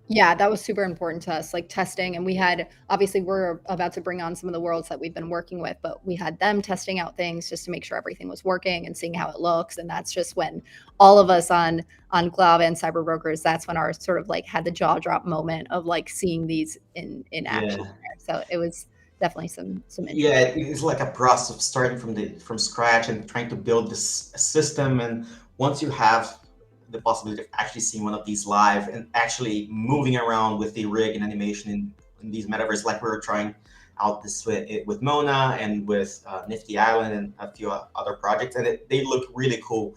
Yeah, that was super important to us, like testing. And we had, obviously we're about to bring on some of the worlds that we've been working with, but we had them testing out things just to make sure everything was working and seeing how it looks. And that's just when all of us on Glob and CyberBrokers, that's when our sort of like had the jaw drop moment of like seeing these in action. Yeah. So it was definitely some yeah, it's like a process of starting from scratch and trying to build this system. And once you have the possibility of actually seeing one of these live and actually moving around with the rig and animation in these metaverses, like we were trying out this with Mona and with Nifty Island and a few other projects, and they look really cool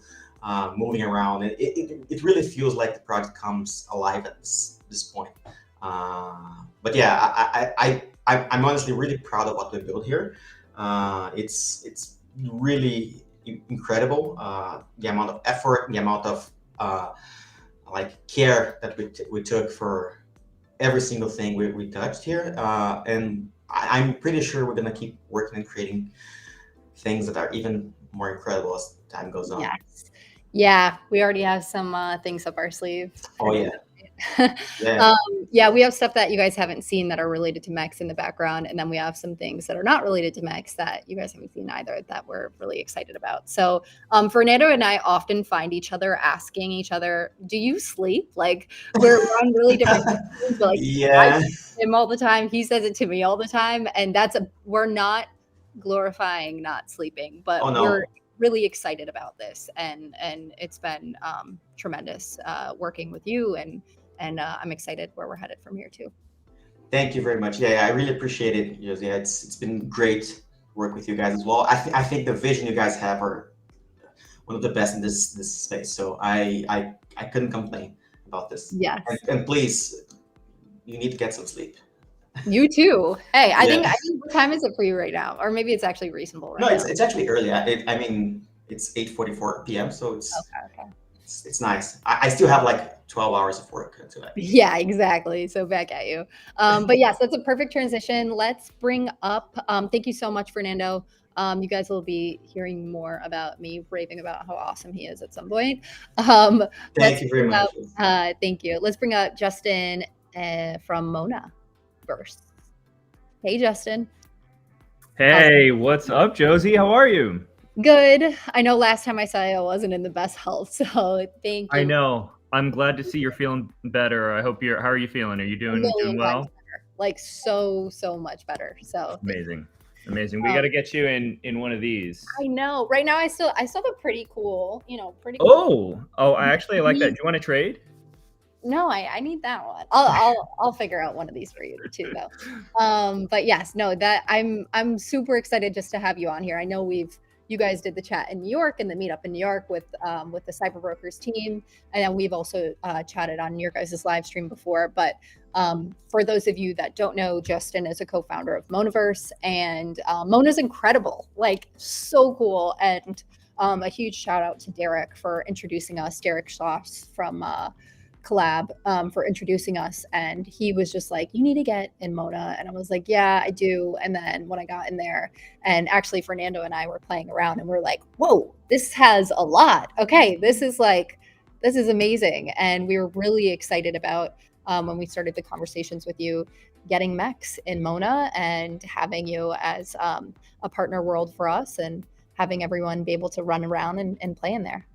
moving around. And it really feels like the project comes alive at this point. But yeah, I'm honestly really proud of what we built here. It's really incredible, the amount of effort, the amount of like care that we took for every single thing we touched here, and I'm pretty sure we're gonna keep working and creating things that are even more incredible as time goes on. Yes. Yeah, we already have some things up our sleeve. Oh yeah. Yeah, we have stuff that you guys haven't seen that are related to mechs in the background, and then we have some things that are not related to mechs that you guys haven't seen either that we're really excited about. So Fernando and I often find each other asking each other, do you sleep? Like we're on really different things, but like yeah, I say him all the time, he says it to me all the time, and we're not glorifying not sleeping, but we're really excited about this, and it's been tremendous working with you, and I'm excited where we're headed from here too. Thank you very much. Yeah, I really appreciate it, Josie. It's been great to work with you guys as well. I think the vision you guys have are one of the best in this space. So I couldn't complain about this. Yes. And please, you need to get some sleep. You too. Hey, I think what time is it for you right now? Or maybe it's actually reasonable right now. No, it's actually early. I mean, it's 8:44 p.m. So it's okay. It's nice. I still have like 12 hours of work tonight. Yeah, exactly. So back at you. But yes, that's a perfect transition. Let's bring up, thank you so much, Fernando. You guys will be hearing more about me raving about how awesome he is at some point. Thank you very much. Thank you. Let's bring up Justin from Monaverse. Hey, Justin. Hey, what's up, Josie? How are you? Good. I know last time I saw you, I wasn't in the best health, so thank you. I know. I'm glad to see you're feeling better. I hope how are you feeling? Are you doing well? Like so much better. So amazing. Amazing. We got to get you in one of these. I know. Right now, I still have a pretty cool, pretty cool. Oh, I actually like that. Do you want to trade? No, I need that one. I'll figure out one of these for you too, though. But yes, no, that I'm super excited just to have you on here. I know you guys did the chat in New York and the meetup in New York with the CyberBrokers team, and then we've also chatted on your guys' live stream before. But for those of you that don't know, Justin is a co-founder of Monaverse, and Mona's incredible, like so cool. And a huge shout out to Derek for introducing us, Derek Schloss from Collab, for introducing us. And he was just like, you need to get in Mona. And I was like, yeah, I do. And then when I got in there, and actually Fernando and I were playing around, and we're like, whoa, this has a lot. Okay, this is amazing. And we were really excited about when we started the conversations with you, getting Mechs in Mona and having you as a partner world for us, and having everyone be able to run around and play in there.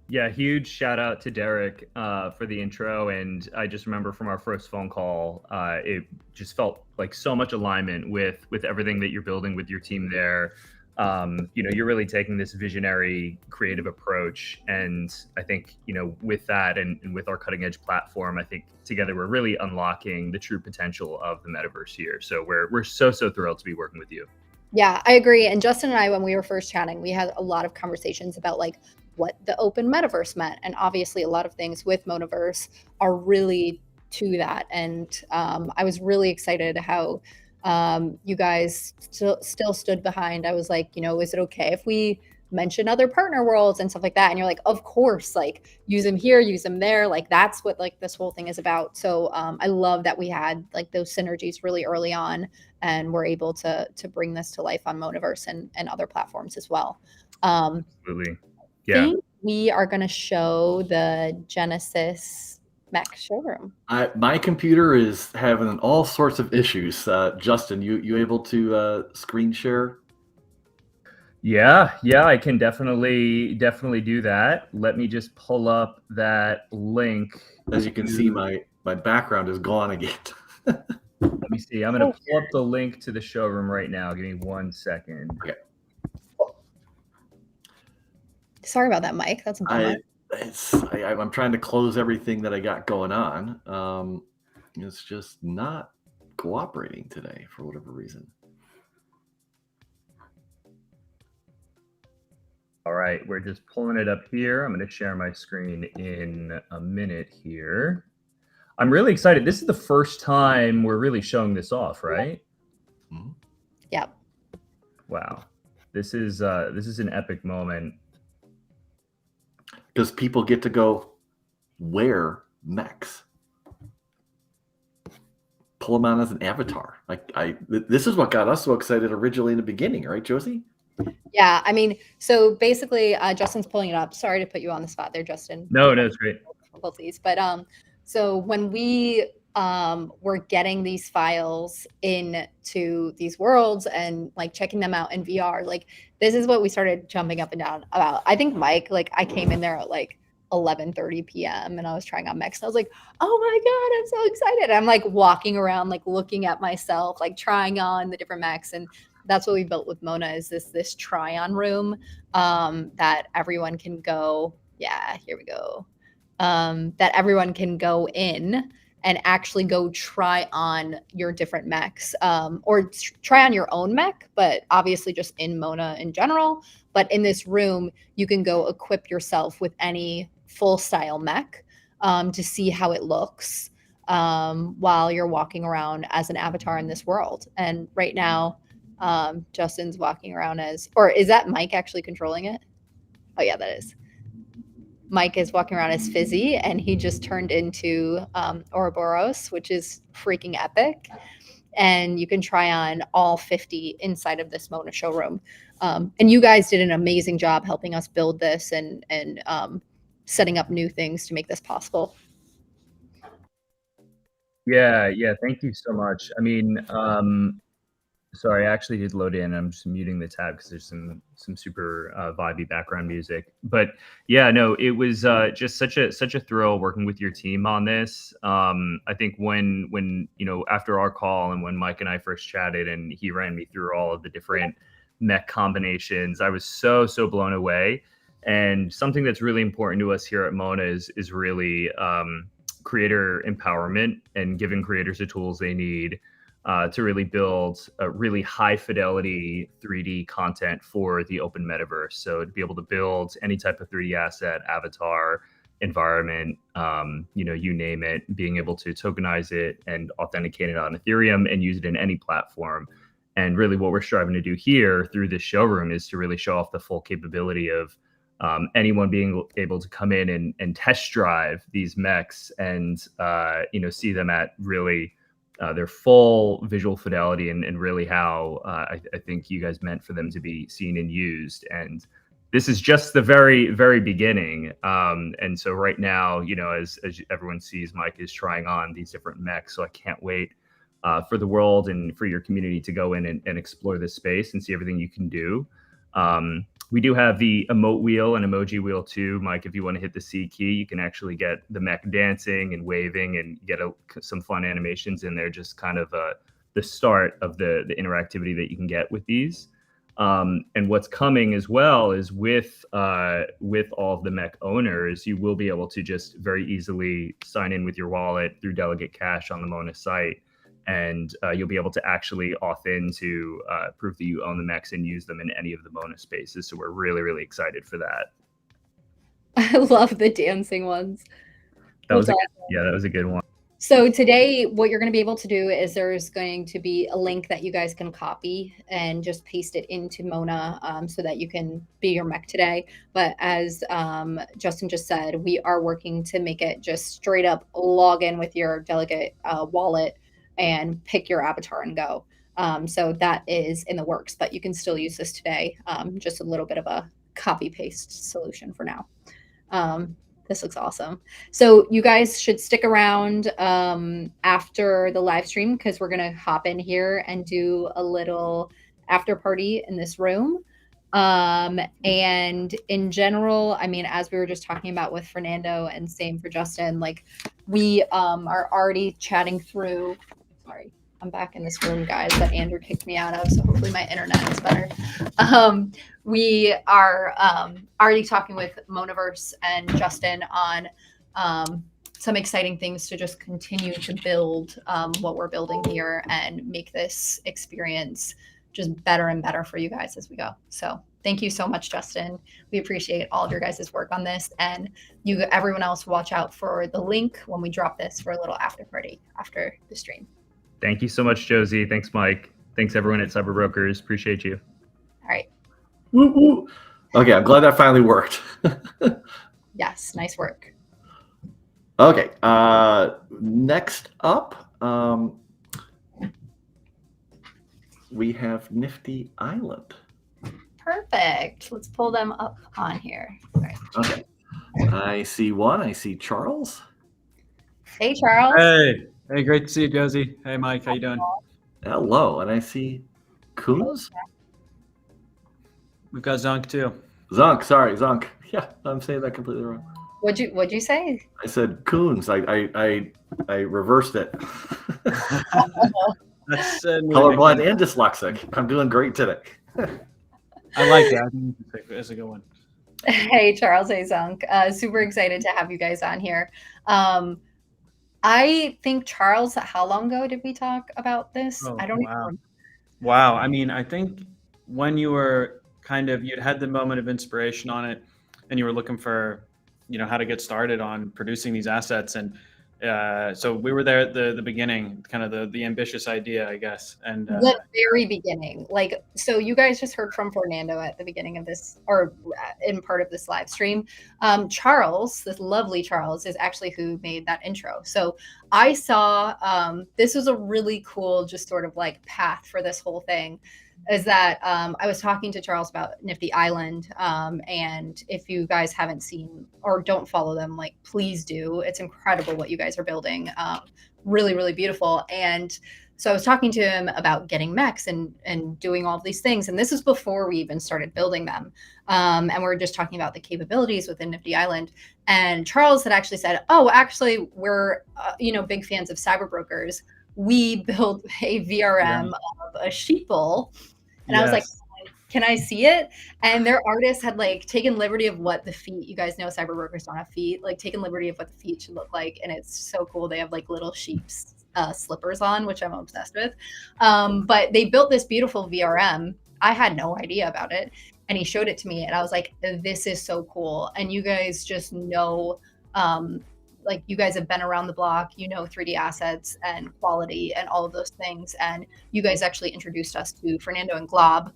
Yeah, huge shout out to Derek for the intro. And I just remember from our first phone call, it just felt like so much alignment with everything that you're building with your team there. You're really taking this visionary, creative approach. And I think, with that and with our cutting edge platform, I think together we're really unlocking the true potential of the metaverse here. So we're so thrilled to be working with you. Yeah, I agree. And Justin and I, when we were first chatting, we had a lot of conversations about like what the open metaverse meant. And obviously a lot of things with Monaverse are really to that. And I was really excited how you guys still stood behind. I was like, is it okay if we mention other partner worlds and stuff like that? And you're like, of course, like use them here, use them there. Like that's what like this whole thing is about. So I love that we had like those synergies really early on, and we're able to bring this to life on Monaverse and other platforms as well. Absolutely. Yeah. We are going to show the Genesis Mech showroom. My computer is having all sorts of issues. Justin, you able to screen share? Yeah, I can definitely do that. Let me just pull up that link. As you can see, my background is gone again. Let me see. I'm going to pull up the link to the showroom right now. Give me 1 second. Okay. Sorry about that, Mike. That's a bummer. I'm trying to close everything that I got going on. It's just not cooperating today for whatever reason. All right, we're just pulling it up here. I'm going to share my screen in a minute here. I'm really excited. This is the first time we're really showing this off, right? Mm-hmm. Yep. Wow. This is an epic moment. Because people get to go wear mechs, pull them on as an avatar. This is what got us so excited originally in the beginning, right, Josie? Yeah, I mean, so basically, Justin's pulling it up. Sorry to put you on the spot there, Justin. No, it's great. Difficulties, but so when we were getting these files into these worlds and like checking them out in VR, like this is what we started jumping up and down about. I think Mike, like I came in there at like 11:30 p.m. and I was trying on Mechs. And I was like, oh my God, I'm so excited. I'm like walking around, like looking at myself, like trying on the different Mechs. And that's what we built with Mona, is this try-on room that everyone can go. Yeah, here we go. That everyone can go in and actually go try on your different mechs, or try on your own mech, but obviously just in Mona in general. But in this room, you can go equip yourself with any full style mech to see how it looks while you're walking around as an avatar in this world. And right now, Justin's walking around or is that Mike actually controlling it? Oh yeah, that is. Mike is walking around as Fizzy, and he just turned into Ouroboros, which is freaking epic. And you can try on all 50 inside of this Mona showroom. And you guys did an amazing job helping us build this and setting up new things to make this possible. Yeah, thank you so much. I mean, Sorry, I actually did load in. I'm just muting the tab because there's some super vibey background music. But yeah, no, it was just such a thrill working with your team on this. I think when after our call and when Mike and I first chatted and he ran me through all of the different mech combinations, I was so blown away. And something that's really important to us here at Mona is really creator empowerment and giving creators the tools they need to really build a really high fidelity 3D content for the open metaverse. So to be able to build any type of 3D asset, avatar, environment, you name it, being able to tokenize it and authenticate it on Ethereum and use it in any platform. And really what we're striving to do here through this showroom is to really show off the full capability of anyone being able to come in and test drive these mechs and see them at really their full visual fidelity and really how I think you guys meant for them to be seen and used. And this is just the very, very beginning. And so right now, as everyone sees, Mike is trying on these different mechs. So I can't wait for the world and for your community to go in and explore this space and see everything you can do. We do have the emote wheel and emoji wheel too. Mike, if you want to hit the C key, you can actually get the mech dancing and waving and get some fun animations in there, just kind of the start of the interactivity that you can get with these. And what's coming as well is with all of the mech owners, you will be able to just very easily sign in with your wallet through Delegate Cash on the Mona site. And you'll be able to actually auth in to prove that you own the mechs and use them in any of the Mona spaces. So we're really, really excited for that. I love the dancing ones. That was a good one. So today, what you're going to be able to do is there's going to be a link that you guys can copy and just paste it into Mona so that you can be your mech today. But as Justin just said, we are working to make it just straight up log in with your Delegate wallet and pick your avatar and go. So that is in the works, but you can still use this today. Just a little bit of a copy paste solution for now. This looks awesome. So you guys should stick around after the live stream because we're going to hop in here and do a little after party in this room. And in general, I mean, as we were just talking about with Fernando and same for Justin, like we are already chatting through. Sorry, I'm back in this room, guys, that Andrew kicked me out of. So hopefully my internet is better. We are already talking with Monaverse and Justin on some exciting things to just continue to build what we're building here and make this experience just better and better for you guys as we go. So thank you so much, Justin. We appreciate all of your guys' work on this. And everyone else, watch out for the link when we drop this for a little after party after the stream. Thank you so much, Josie. Thanks, Mike. Thanks, everyone at CyberBrokers. Appreciate you. All right. Woo, woo. Okay, I'm glad that finally worked. Yes, nice work. Okay, next up, we have Nifty Island. Perfect. Let's pull them up on here. All right. Okay, I see one. I see Charles. Hey, Charles. Hey, great to see you, Josie. Hey, Mike, how you doing? Hello, and I see Coons. We've got Zonk too. Zonk. Yeah, I'm saying that completely wrong. What'd you say? I said Coons. I reversed it. That's colorblind and dyslexic. I'm doing great today. I like that. I think it's a good one. Hey, Charles. Hey, Zonk. Super excited to have you guys on here. I think, Charles, how long ago did we talk about this? I don't even. Wow. I mean, I think when you were you'd had the moment of inspiration on it and you were looking for, how to get started on producing these assets. And so we were there at the beginning, kind of the ambitious idea, I guess. And the very beginning, so you guys just heard from Fernando at the beginning of this, or in part of this live stream. Charles, this lovely Charles, is actually who made that intro. So I saw this was a really cool, just sort of path for this whole thing. is that I was talking to Charles about Nifty Island, and if you guys haven't seen or don't follow them, like please do. It's incredible what you guys are building. Really, really beautiful. And so I was talking to him about getting mechs and doing all of these things. And this is before we even started building them. And we are just talking about the capabilities within Nifty Island. And Charles had actually said, oh, actually, we're, big fans of CyberBrokers. We built a VRM of a sheeple. And I was like, can I see it? And their artist had like taken liberty of what the feet, you guys know CyberBrokers don't have feet, like taken liberty of what the feet should look like. And it's so cool. They have like little sheep's slippers on, which I'm obsessed with. But they built this beautiful VRM. I had no idea about it. And he showed it to me and I was like, this is so cool. And you guys just know, like you guys have been around the block, 3D assets and quality and all of those things. And you guys actually introduced us to Fernando and Glob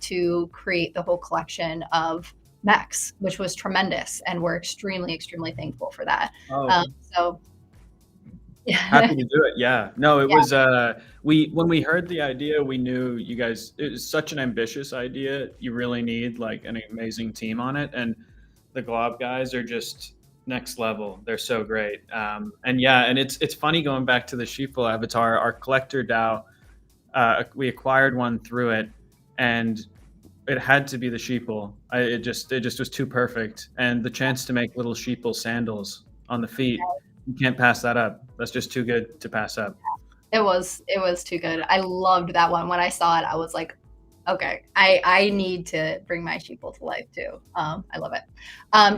to create the whole collection of mechs, which was tremendous. And we're extremely, extremely thankful for that. So happy to do it. Yeah, no, it was, when we heard the idea, we knew you guys, it was such an ambitious idea. You really need like an amazing team on it. And the Glob guys are just next level. They're so great. And it's funny going back to the sheeple avatar, our collector DAO, we acquired one through it and it had to be the sheeple. It just was too perfect. And the chance to make little sheeple sandals on the feet, you can't pass that up. That's just too good to pass up. It was too good. I loved that one. When I saw it, I was like, okay, I need to bring my sheeple to life too. I love it.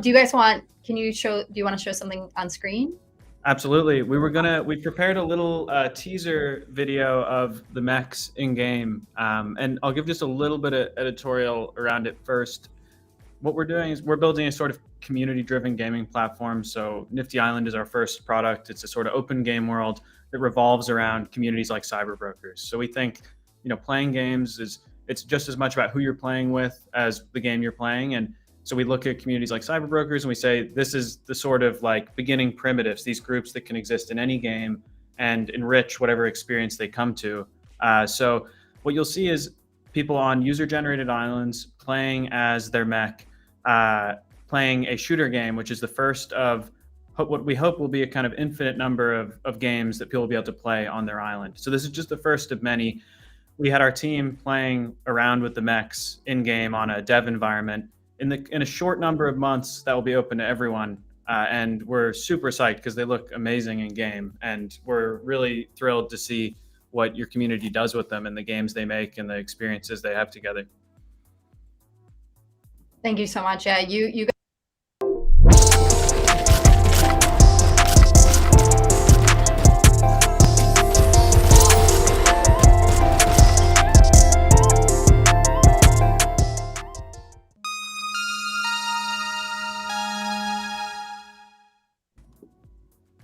Do you guys want to show something on screen? Absolutely. We prepared a little teaser video of the mechs in game. And I'll give just a little bit of editorial around it first. What we're doing is we're building a sort of community-driven gaming platform. So Nifty Island is our first product. It's a sort of open game world that revolves around communities like CyberBrokers. So we think, playing games it's just as much about who you're playing with as the game you're playing. And so we look at communities like CyberBrokers and we say, this is the sort of like beginning primitives, these groups that can exist in any game and enrich whatever experience they come to. So what you'll see is people on user-generated islands playing as their mech, playing a shooter game, which is the first of what we hope will be a kind of infinite number of games that people will be able to play on their island. So this is just the first of many. We had our team playing around with the mechs in-game on a dev environment. In a short number of months, that will be open to everyone. And we're super psyched because they look amazing in game. And we're really thrilled to see what your community does with them and the games they make and the experiences they have together. Thank you so much. Yeah, you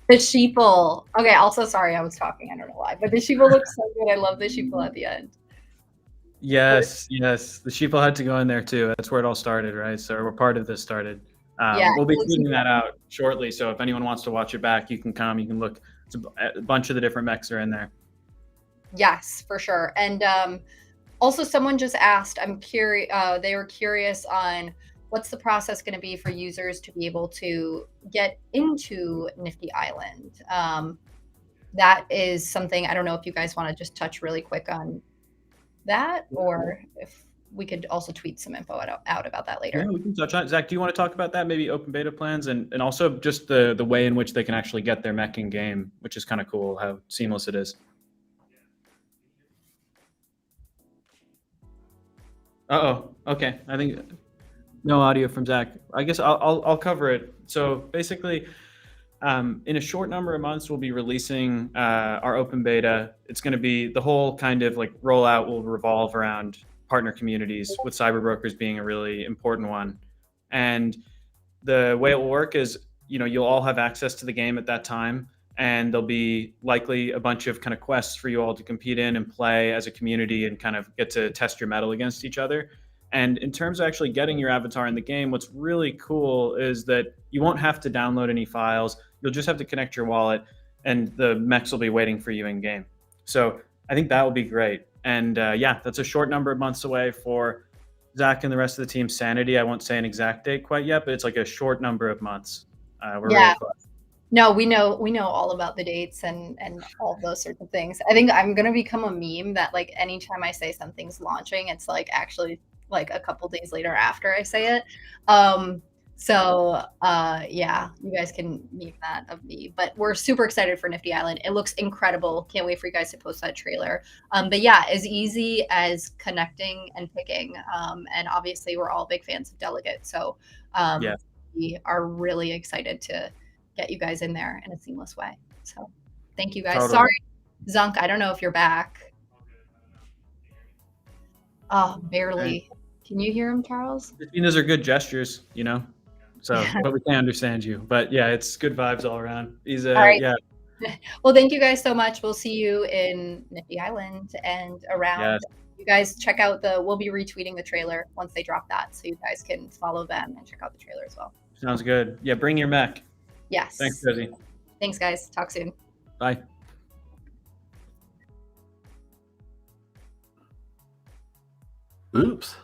the sheeple. Okay, also sorry I was talking, I don't know why, but the sheeple looks so good. I love the sheeple at the end. Yes, the sheeple had to go in there too. That's where it all started, right? So we're part of this started. We'll be tweeting that out shortly. So if anyone wants to watch it back, you can come, you can look. It's a bunch of the different mechs are in there. Yes, for sure. And also someone just asked, I'm curious, they were curious on what's the process going to be for users to be able to get into Nifty Island? That is something, I don't know if you guys want to just touch really quick on that, or if we could also tweet some info out about that later. Yeah, we can touch on it. Zach, do you want to talk about that? Maybe open beta plans and also just the way in which they can actually get their mech in game, which is kind of cool, how seamless it is. Okay. I think no audio from Zach. I guess I'll cover it. So basically, in a short number of months, we'll be releasing our open beta. It's going to be the whole kind of like rollout will revolve around partner communities, with CyberBrokers being a really important one. And the way it will work is, you'll all have access to the game at that time, and there'll be likely a bunch of kind of quests for you all to compete in and play as a community and kind of get to test your mettle against each other. And in terms of actually getting your avatar in the game, what's really cool is that you won't have to download any files. You'll just have to connect your wallet and the mechs will be waiting for you in game. So I think that will be great. And yeah, that's a short number of months away for Zach and the rest of the team's sanity. I won't say an exact date quite yet, but it's like a short number of months. We're Yeah. really close. No, we know all about the dates and all of those sorts of things. I think I'm gonna become a meme that like anytime I say something's launching, it's like actually like a couple days later after I say it. Yeah, you guys can meme that of me. But we're super excited for Nifty Island. It looks incredible. Can't wait for you guys to post that trailer. But yeah, as easy as connecting and picking. And obviously we're all big fans of Delegate. So Yeah. we are really excited to get you guys in there in a seamless way. So thank you guys. Totally. Sorry, Zunk, I don't know if you're back. Oh, barely. Can you hear him, Charles? Those are good gestures, you know. So, but we can't understand you. But yeah, it's good vibes all around. He's All right. yeah. Well, thank you guys so much. We'll see you in Nifty Island and around. Yes. You guys check out we'll be retweeting the trailer once they drop that, so you guys can follow them and check out the trailer as well. Sounds good. Yeah, bring your mech. Yes. Thanks, Josie. Thanks, guys. Talk soon. Bye. Oops.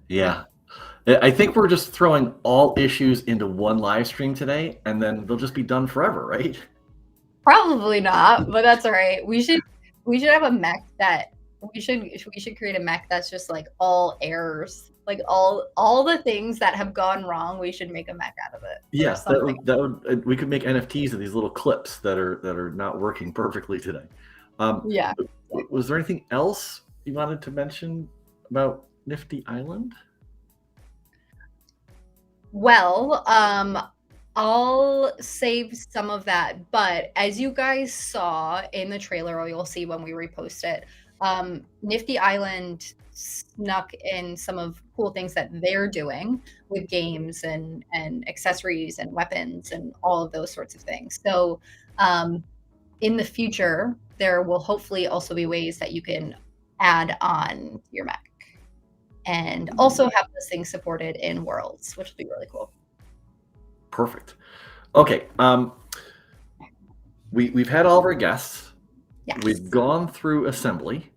Yeah. I think we're just throwing all issues into one live stream today, and then they'll just be done forever, right? Probably not, but that's all right. We should have a mech that we should create a mech that's just like all errors, like all the things that have gone wrong. We should make a mech out of it. Yeah, that would we could make NFTs of these little clips that are not working perfectly today. Yeah. Was there anything else you wanted to mention about Nifty Island? Well, I'll save some of that, but as you guys saw in the trailer, or you'll see when we repost it, Nifty Island snuck in some of cool things that they're doing with games and accessories and weapons and all of those sorts of things. So in the future, there will hopefully also be ways that you can add on your mech and also have those things supported in Worlds, which will be really cool. Perfect. Okay. We've had all of our guests. Yes. We've gone through assembly.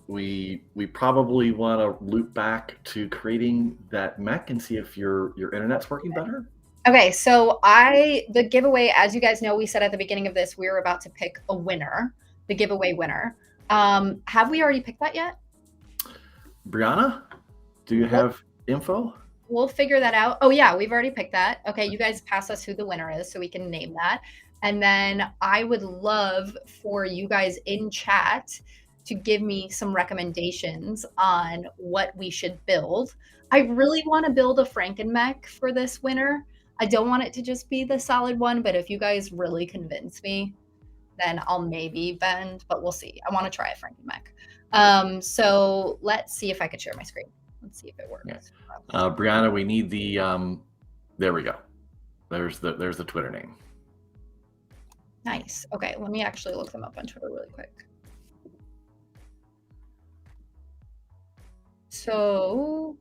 We probably want to loop back to creating that mech and see if your internet's working better. Okay, so the giveaway, as you guys know, we said at the beginning of this, we were about to pick a winner, the giveaway winner. Have we already picked that yet? Brianna, do you have info? We'll figure that out. Oh yeah, we've already picked that. Okay, you guys pass us who the winner is so we can name that. And then I would love for you guys in chat to give me some recommendations on what we should build. I really want to build a Franken-mech for this winner. I don't want it to just be the solid one, but if you guys really convince me, then I'll maybe bend, but we'll see. I want to try a Franken-mech. So let's see if I could share my screen. Let's see if it works. Yeah. Brianna, we need the there we go. There's the Twitter name. Nice. Okay, let me actually look them up on Twitter really quick. So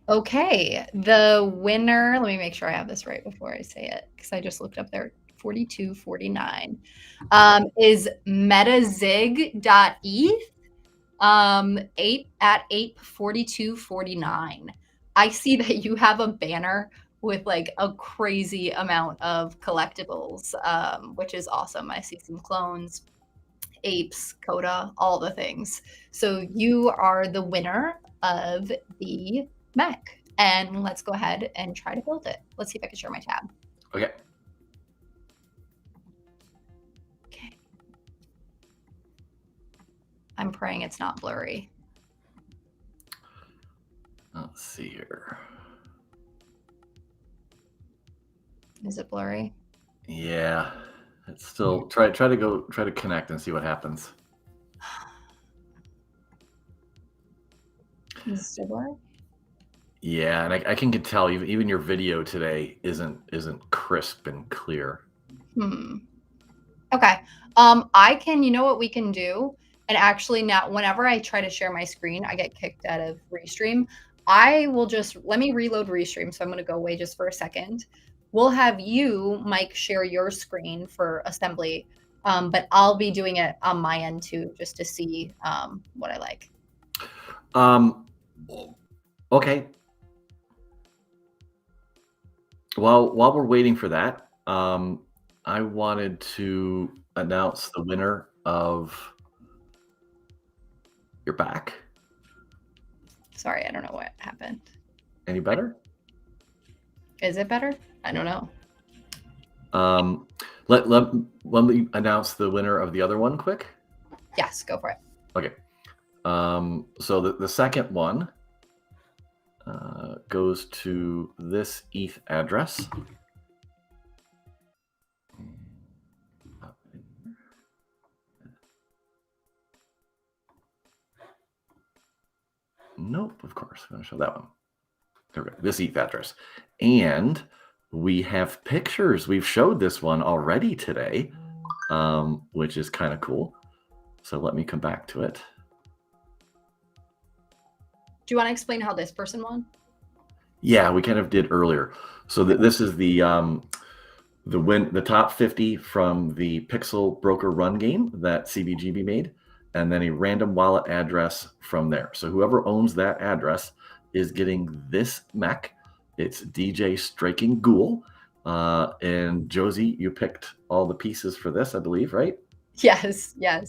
okay, the winner, let me make sure I have this right before I say it, because I just looked up there. 4249 is metazig.eth 8/8/4249. I see that you have a banner with like a crazy amount of collectibles, which is awesome. I see some clones, apes, Coda, all the things. So you are the winner of the mech, and let's go ahead and try to build it. Let's see if I can share my tab. Okay. I'm praying it's not blurry. Let's see here. Is it blurry? Yeah, it's still try to connect and see what happens. Is it still blurry? Yeah, and I can tell even your video today isn't crisp and clear. Okay. You know what we can do? And actually now, whenever I try to share my screen, I get kicked out of Restream. I will just, let me reload Restream. So I'm going to go away just for a second. We'll have you, Mike, share your screen for assembly, but I'll be doing it on my end too, just to see what I like. Okay. Well, while we're waiting for that, I wanted to announce the winner of your back. Sorry, I don't know what happened. Any better? Is it better? I don't know. Let me announce the winner of the other one quick. Yes, go for it. Okay. So the second one goes to this ETH address. Nope, of course. I'm going to show that one. There we go. This ETH address. And we have pictures. We've showed this one already today, which is kind of cool. So let me come back to it. Do you want to explain how this person won? Yeah, we kind of did earlier. So this is the top 50 from the Pixel Broker Run game that CBGB made, and then a random wallet address from there. So whoever owns that address is getting this mech. It's DJ Striking Ghoul. And Josie, you picked all the pieces for this, I believe, right? Yes, yes.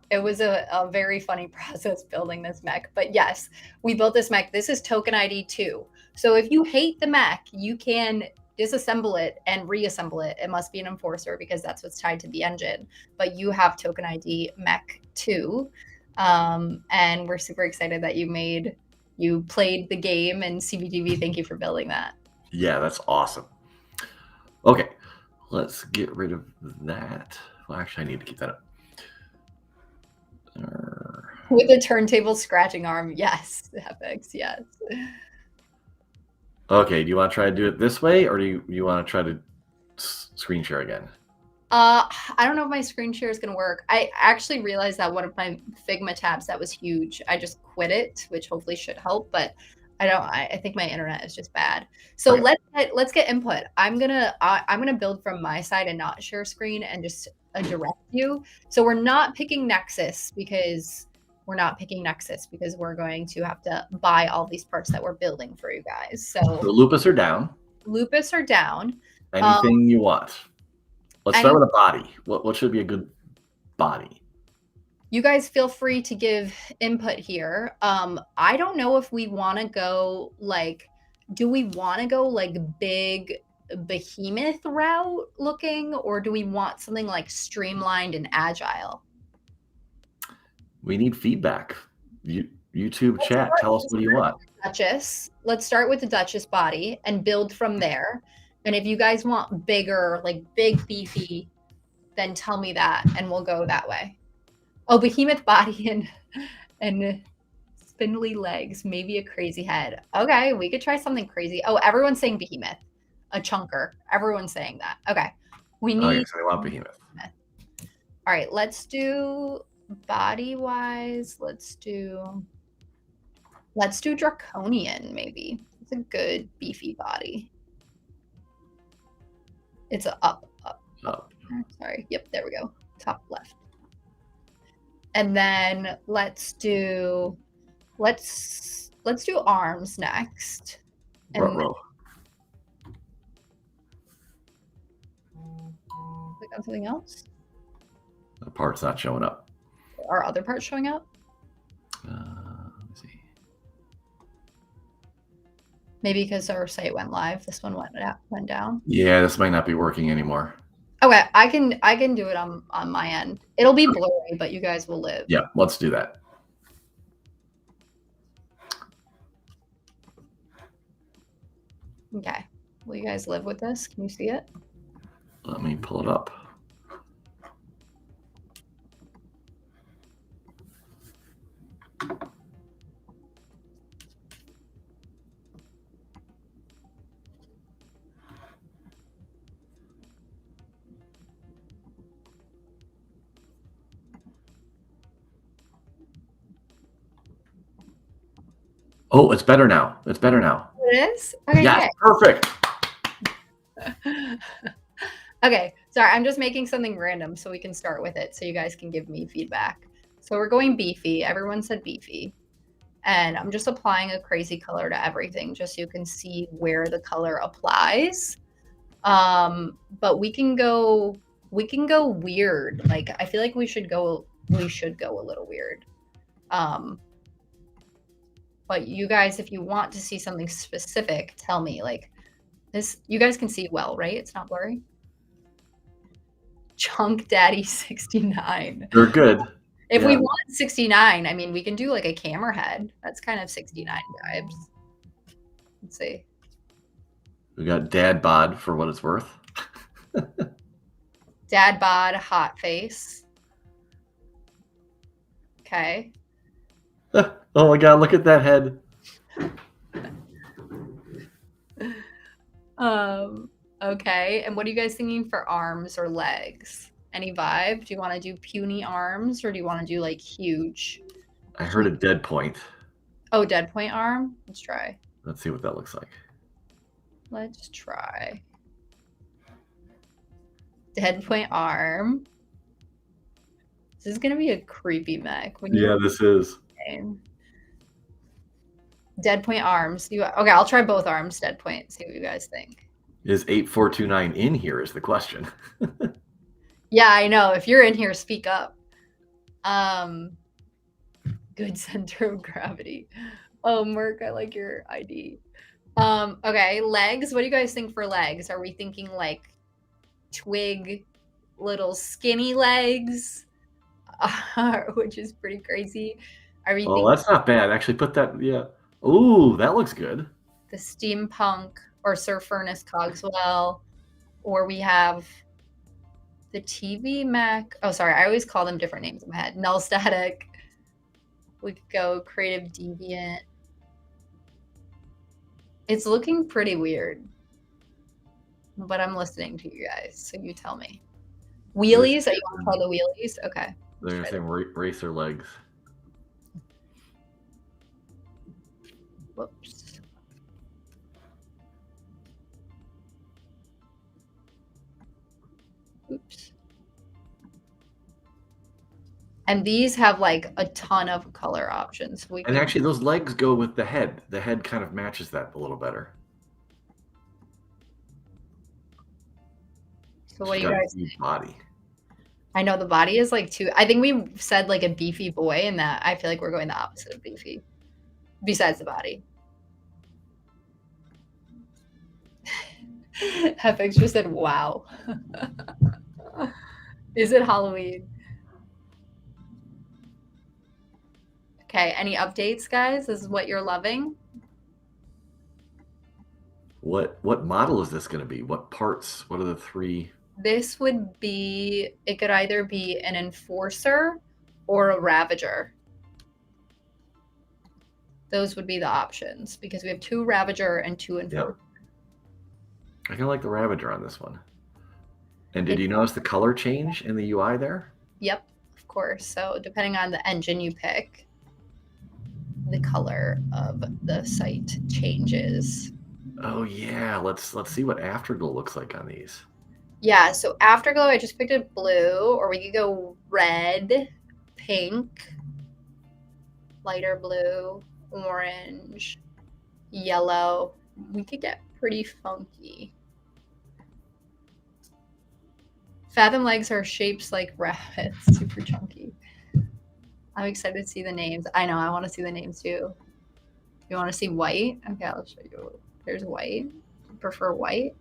It was a very funny process building this mech. But yes, we built this mech. This is token ID 2. So if you hate the mech, you can disassemble it and reassemble it. It must be an enforcer because that's what's tied to the engine. But you have token ID mech 2. And we're super excited that you played the game, and CBDV, thank you for building that. Yeah, that's awesome. Okay, let's get rid of that. Well, actually, I need to keep that up. With the turntable scratching arm, yes. FX, yes. Okay, do you want to try to do it this way, or do you want to try to screen share again? I don't know if my screen share is going to work. I actually realized that one of my Figma tabs that was huge, I just quit it, which hopefully should help, but I think my internet is just bad. So Okay. let's get input. I'm gonna build from my side and not share screen and just a direct view. So we're not picking Nexus because we're going to have to buy all these parts that we're building for you guys. So Lupus are down. Lupus are down. Anything you want. Let's start with a body. What should be a good body? You guys feel free to give input here. I don't know if we want to go do we want to go like big behemoth route looking, or do we want something like streamlined and agile? We need feedback. YouTube chat, tell us what you want. Duchess. Let's start with the Duchess body and build from there. And if you guys want bigger, like big beefy, then tell me that and we'll go that way. Oh, behemoth body and spindly legs, maybe a crazy head. Okay, we could try something crazy. Oh, everyone's saying behemoth, a chunker. Everyone's saying that. Okay, we need. Okay, so they want behemoth. All right, let's do body wise. Let's do draconian. Maybe it's a good beefy body. It's a up. Sorry. Yep, there we go. Top left. And then let's do arms next. And Row. click on something else. The part's not showing up. Are other parts showing up? Let's see. Maybe because our site went live. This one went down. Yeah, this might not be working anymore. Okay, I can do it on my end. It'll be blurry, but you guys will live. Yeah, let's do that. Okay. Will you guys live with this? Can you see it? Let me pull it up. Oh, it's better now. It's better now. It is? Okay, Yes, perfect. okay. Okay, sorry, I'm just making something random so we can start with it so you guys can give me feedback. So we're going beefy. Everyone said beefy. And I'm just applying a crazy color to everything just so you can see where the color applies. But we can go weird. Like I feel like we should go a little weird. But you guys, if you want to see something specific, tell me. Like this, you guys can see well, right? It's not blurry. Chunk Daddy 69. They're good. If we Yeah. want 69, I mean, we can do like a camera head. That's kind of 69 vibes. Let's see. We got Dad Bod for what it's worth. Dad bod, hot face. Okay. Oh my God, look at that head. Okay. And what are you guys thinking for arms or legs? Any vibe? Do you want to do puny arms or do you want to do like huge? I heard a dead point. Oh, dead point arm? Let's try. Let's see what that looks like. Let's try. Dead point arm. This is gonna be a creepy mech. When Yeah, this is. Dead point arms. Okay, I'll try both arms. Dead point. See what you guys think. Is 8429 in here is the question. Yeah, I know. If you're in here, speak up. Good center of gravity. Oh, Merc, I like your ID. Okay, legs. What do you guys think for legs? Are we thinking like twig, little skinny legs, which is pretty crazy? Are we Oh, thinking that's not bad. Actually, put that. Yeah. Ooh, that looks good. the steampunk or Sir Furnace Cogswell, or we have the TV Mech? Oh, sorry, I always call them different names in my head. Null Static. We could go Creative Deviant. It's looking pretty weird, but I'm listening to you guys, so you tell me. Wheelies? Are you want to call the wheelies? Okay. They're gonna say racer legs. Whoops. Oops. And these have like a ton of color options. We And can- actually, those legs go with the head. The head kind of matches that a little better. So what do She's you got a guys huge think? body. I know the body is like too. I think we said like a beefy boy, and that I feel like we're going the opposite of beefy. Besides the body. FX just said, "Wow." Is it Halloween? Okay. Any updates, guys? This is what you're loving. What model is this going to be? What parts? What are the three? This would be. It could either be an enforcer or a ravager. Those would be the options because we have 2 ravager and 2 enforcer. I kind of like the Ravager on this one. And did you notice the color change in the UI there? Yep, of course. So depending on the engine you pick, the color of the site changes. Oh yeah, let's see what Afterglow looks like on these. Yeah, so Afterglow, I just picked a blue, or we could go red, pink, lighter blue, orange, yellow. We could get pretty funky. Fathom legs are shapes like rabbits, super chunky. I'm excited to see the names. I know, I want to see the names too. You want to see white? Okay, I'll show you. There's white. Prefer white?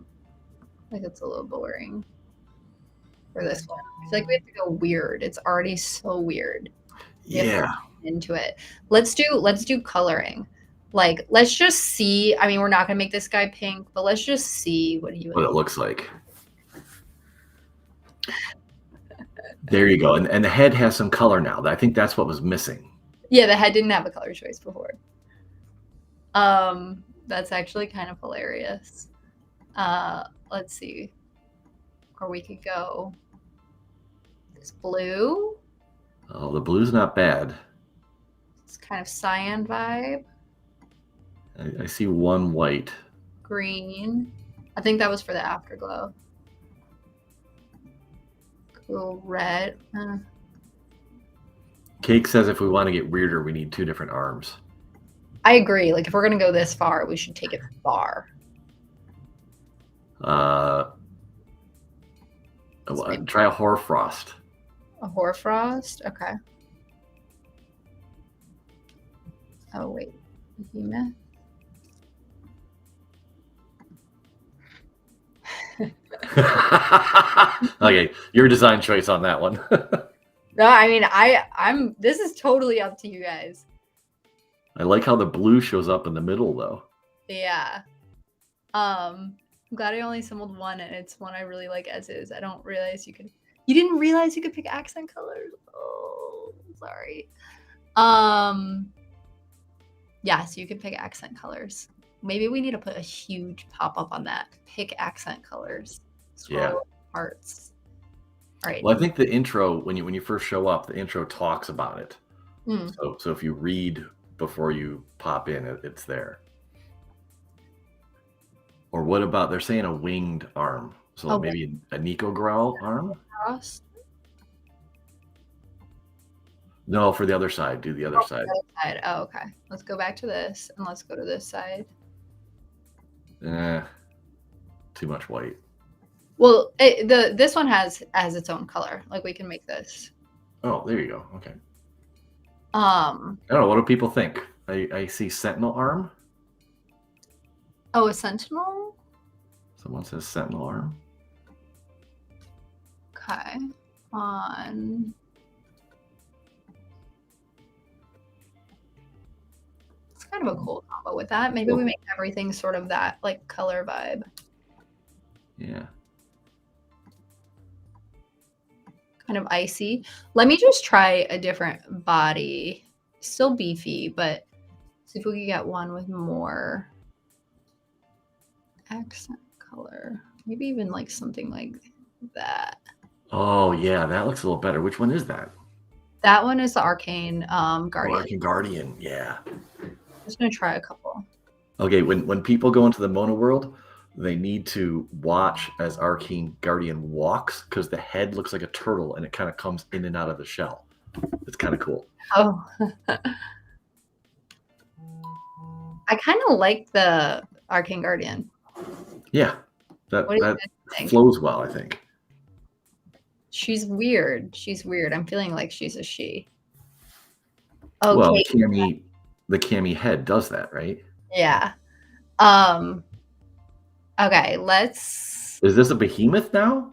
Like it's a little boring for this one. I feel like we have to go weird. It's already so weird. We have to Yeah. get into it. Let's do coloring. Like, let's just see. I mean, we're not gonna make this guy pink, but let's just see what he What it would. looks like. There you go. And the head has some color now. I think that's what was missing. Yeah, the head didn't have a color choice before. That's actually kind of hilarious. Let's see. Or we could go this blue. Oh, the blue's not bad. It's kind of cyan vibe. I see one white. Green. I think that was for the afterglow. Cool. Red. Cake says if we want to get weirder, we need 2 different arms. I agree. Like if we're gonna go this far, we should take it far. Try a hoarfrost. A hoarfrost. Okay. Oh wait, behemoth. Okay, your design choice on that one. No, I mean I'm. This is totally up to you guys. I like how the blue shows up in the middle, though. Yeah. I'm glad I only assembled one, and it's one I really like as is. I don't realize you could. You didn't realize you could pick accent colors. Oh, sorry. Yeah, so you can pick accent colors. Maybe we need to put a huge pop-up on that. Pick accent colors. Yeah. Parts. All right. Well, I think the intro, when you first show up, the intro talks about it. Mm. So if you read before you pop in, it's there. Or what about, they're saying a winged arm. So maybe a Nico Growl arm? Cross. No, for the other side. Do the other side. The other side. Oh, okay. Let's go back to this, and let's go to this side. Too much white. Well, this one has its own color. Like we can make this. Oh, there you go. Okay. I don't know. What do people think? I see Sentinel arm. Oh, a sentinel? Someone says Sentinel arm. Okay. On. It's kind of a cool combo with that. Maybe we make everything sort of that like color vibe. Yeah. Kind of icy. Let me just try a different body. Still beefy, but see if we can get one with more accent color. Maybe even like something like that. Oh yeah, that looks a little better. Which one is that? That one is the Arcane Guardian. Oh, Arcane Guardian, yeah. I'm just gonna try a couple. Okay, when people go into the Mona world, they need to watch as Arcane Guardian walks because the head looks like a turtle and it kind of comes in and out of the shell. It's kind of cool. Oh. I kind of like the Arcane Guardian. Yeah, What do you that guys think? flows well, I think. She's weird. She's weird. I'm feeling like she's a she. Okay. Well, the Cami head does that, right? Yeah. Okay, let's. Is this a behemoth now?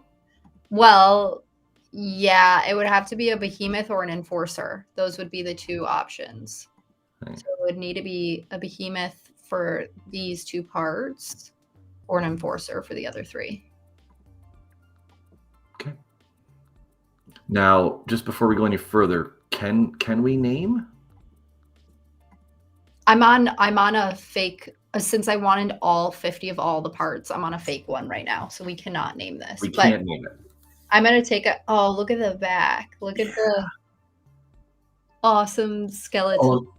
Well, yeah, it would have to be a behemoth or an enforcer. Those would be the 2 options. Okay. So it would need to be a behemoth for these 2 parts or an enforcer for the other 3. Okay. Now, just before we go any further, can we name? I'm on a fake since I wanted all 50 of all the parts. I'm on a fake one right now, so we cannot name this. We can't name it. I'm gonna take a. Oh, look at the back. Look at the awesome skeleton. Oh,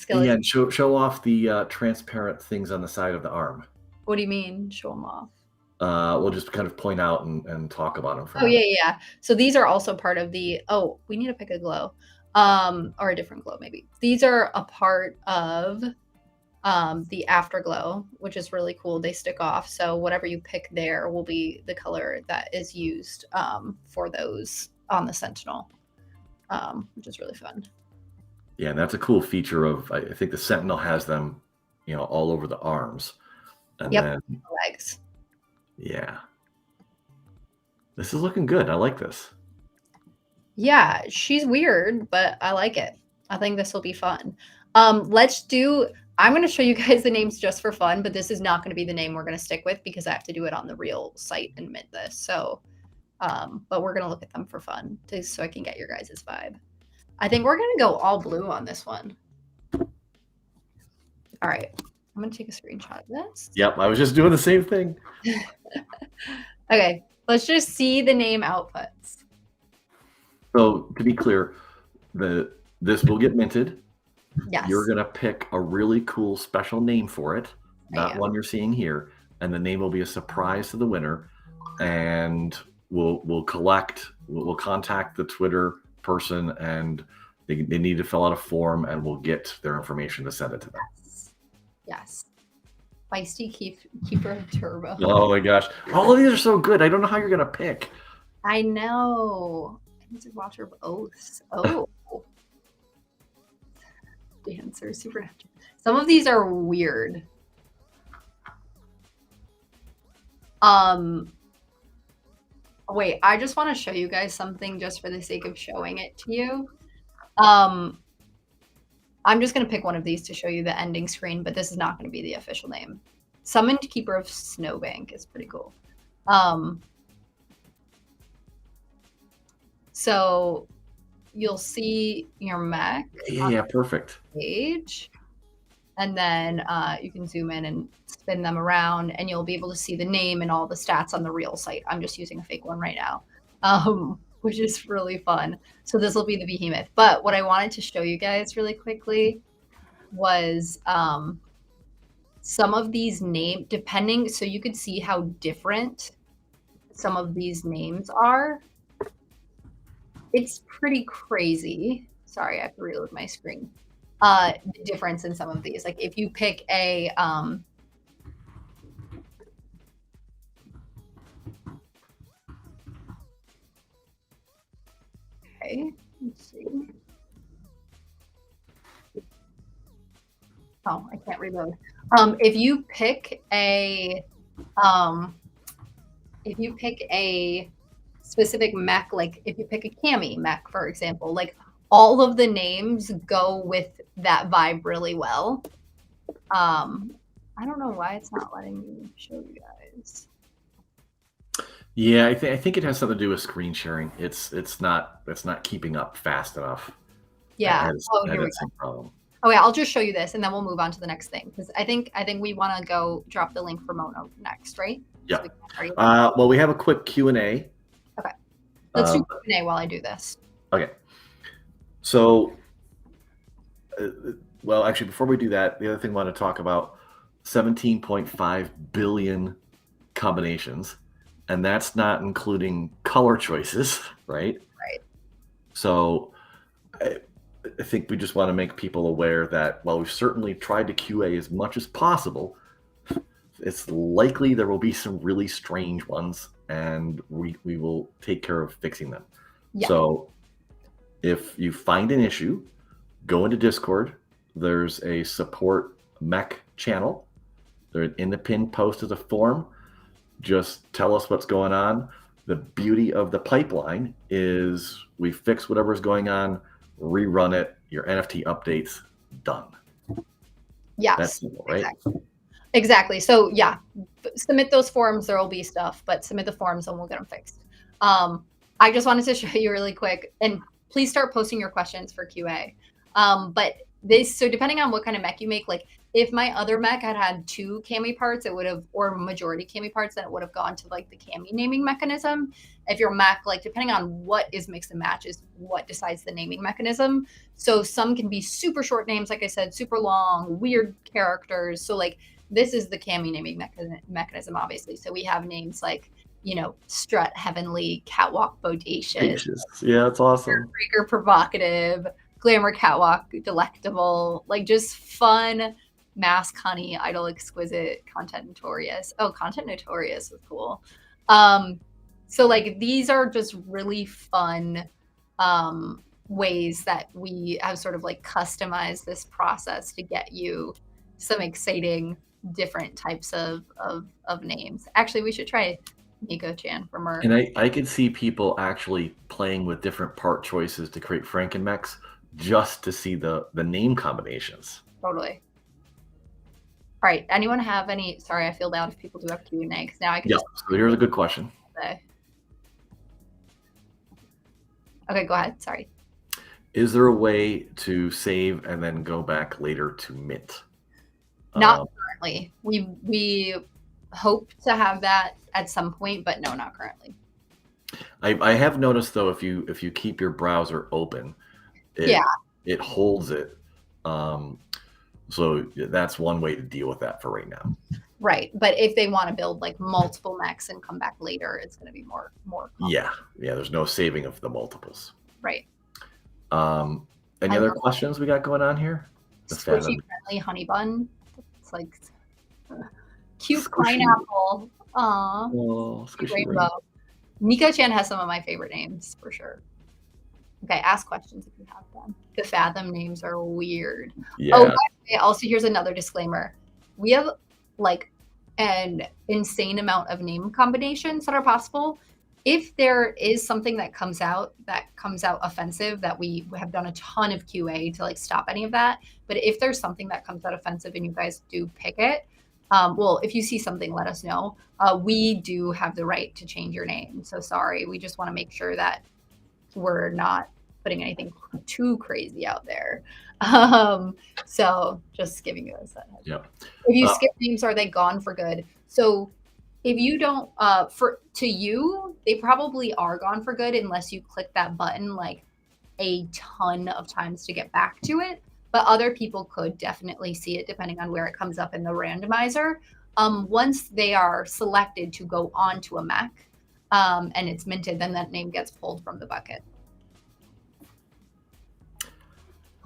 yeah, and show off the transparent things on the side of the arm. What do you mean? Show them off. We'll just kind of point out and talk about them. Oh yeah. So these are also part of the. Oh, we need to pick a glow, or a different glow maybe. These are a part of the afterglow, which is really cool. They stick off, so whatever you pick there will be the color that is used for those on the Sentinel, which is really fun. Yeah, and that's a cool feature of. I think the Sentinel has them, all over the arms, and then the legs. Yeah, this is looking good. I like this. Yeah, she's weird, but I like it. I think this will be fun. I'm going to show you guys the names just for fun, but this is not going to be the name we're going to stick with because I have to do it on the real site and mint this. So, but we're going to look at them for fun so I can get your guys' vibe. I think we're going to go all blue on this one. All right. I'm going to take a screenshot of this. Yep, I was just doing the same thing. Okay, let's just see the name outputs. So to be clear, this will get minted. Yes. You're going to pick a really cool special name for it, not am. one you're seeing here, and the name will be a surprise to the winner. And we'll contact the Twitter person, and they need to fill out a form, and we'll get their information to send it to them. Yes. Feisty Keeper of Turbo. Oh my gosh. All of these are so good. I don't know how you're going to pick. I know. Watcher of Oaths. Oh. Dancer, Supernatural. Some of these are weird. Wait, I just want to show you guys something just for the sake of showing it to you. I'm just going to pick one of these to show you the ending screen, but this is not going to be the official name. Summoned Keeper of Snowbank is pretty cool. So you'll see your mech. Yeah, perfect. Page. And then you can zoom in and spin them around, and you'll be able to see the name and all the stats on the real site. I'm just using a fake one right now, which is really fun. So this will be the behemoth. But what I wanted to show you guys really quickly was some of these names, depending, so you could see how different some of these names are. It's pretty crazy. Sorry, I have to reload my screen. The difference in some of these. Like if you pick a okay, let's see. Oh, I can't reload. If you pick a specific mech, like if you pick a cami mech, for example, like all of the names go with that vibe really well. I don't know why it's not letting me show you guys. Yeah, I think it has something to do with screen sharing. It's not keeping up fast enough. Yeah. That is a problem. Okay, I'll just show you this, and then we'll move on to the next thing, because I think we want to go drop the link for Mona next, right? Yeah. So well, we have a quick Q&A. Okay. Let's do Q&A while I do this. Okay. So, well, actually, before we do that, the other thing I want to talk about, 17.5 billion combinations, and that's not including color choices, right? Right. So I think we just want to make people aware that while we've certainly tried to QA as much as possible, it's likely there will be some really strange ones, and we will take care of fixing them. Yeah. So if you find an issue, go into Discord. There's a support mech channel. They're in the pinned post as a form. Just tell us what's going on. The beauty of the pipeline is we fix whatever's going on, rerun it, your NFT updates, done. Yes. That's simple, right? Exactly. So yeah, submit those forms. There will be stuff, but submit the forms and we'll get them fixed. I just wanted to show you really quick, and please start posting your questions for QA. But so depending on what kind of mech you make, like if my other mech had 2 cami parts, it would have, or majority cami parts, then it would have gone to like the cami naming mechanism. If your mech, like depending on what is mix and match is what decides the naming mechanism. So some can be super short names, like I said, super long, weird characters. So like this is the cami naming mechanism, obviously. So we have names like, you know, Strut, Heavenly, Catwalk, Bodacious. Yeah, that's awesome. Breaker, Provocative, Glamour, Catwalk, Delectable, like just fun. Mask, Honey, Idol, Exquisite, Content Notorious. Oh, Content Notorious was cool. So like these are just really fun ways that we have sort of like customized this process to get you some exciting different types of names. Actually, we should try Nico-chan from her. And I could see people actually playing with different part choices to create Frankenmechs just to see the name combinations. Totally. All right. Anyone have any? Sorry, I feel bad if people do have Q&A because now I can. Yeah. So here's a good question. Okay, go ahead. Sorry. Is there a way to save and then go back later to mint? Not currently. We hope to have that at some point, but no, not currently. I have noticed though, if you keep your browser open, it holds it So that's one way to deal with that for right now. Right. But if they want to build like multiple mechs and come back later, it's going to be more. Yeah. There's no saving of the multiples. Right. Any other questions we got going on here? Squishy friendly honey bun. It's like cute pineapple. Aw. Oh, squishy Rainbow. Nika Chan has some of my favorite names for sure. Okay, ask questions if you have them. The Fathom names are weird. Yeah. Oh, by the way, also here's another disclaimer. We have like an insane amount of name combinations that are possible. If there is something that comes out offensive, that we have done a ton of QA to like stop any of that. But if there's something that comes out offensive and you guys do pick it, well, if you see something, let us know. We do have the right to change your name. So sorry. We just want to make sure that we're not putting anything too crazy out there. So just giving you that heads. Yep. If you skip names, are they gone for good? So if you don't, to you, they probably are gone for good unless you click that button like a ton of times to get back to it. But other people could definitely see it depending on where it comes up in the randomizer. Once they are selected to go onto a mech and it's minted, then that name gets pulled from the bucket.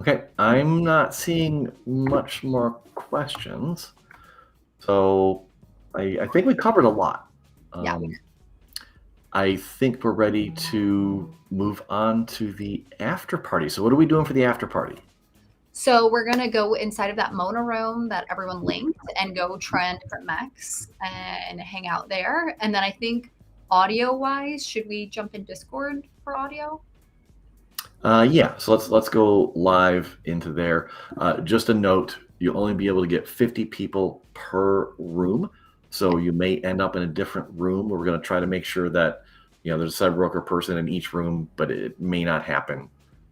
Okay, I'm not seeing much more questions. So I think we covered a lot. Yeah. I think we're ready to move on to the after party. So what are we doing for the after party? So we're going to go inside of that Mona room that everyone linked and go try on different mechs and hang out there. And then I think audio-wise, should we jump in Discord for audio? Yeah, so let's go live into there. Just a note, you'll only be able to get 50 people per room. So you may end up in a different room. We're going to try to make sure that, there's a CyberBroker person in each room, but it may not happen.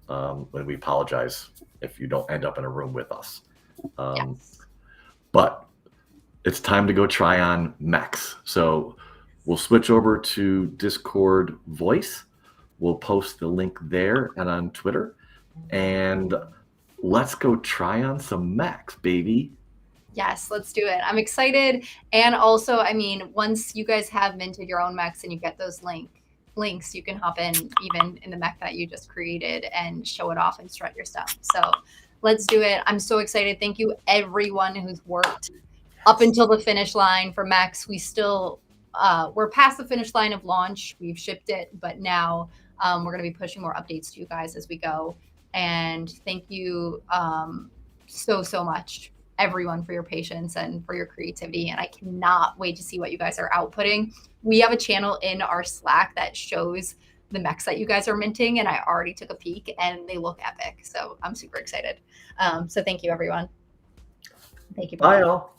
When we apologize if you don't end up in a room with us. Yes. But it's time to go try on mechs. So we'll switch over to Discord voice. We'll post the link there and on Twitter. And let's go try on some mechs, baby. Yes, let's do it. I'm excited. And also, I mean, once you guys have minted your own mechs and you get those links, you can hop in even in the mech that you just created and show it off and strut your stuff. So let's do it. I'm so excited. Thank you everyone who's worked up until the finish line for mechs. We still, we're past the finish line of launch. We've shipped it, but now we're going to be pushing more updates to you guys as we go. And thank you so much, everyone, for your patience and for your creativity. And I cannot wait to see what you guys are outputting. We have a channel in our Slack that shows the mechs that you guys are minting, and I already took a peek and they look epic. So I'm super excited. So thank you, everyone. Thank you. Bye, all.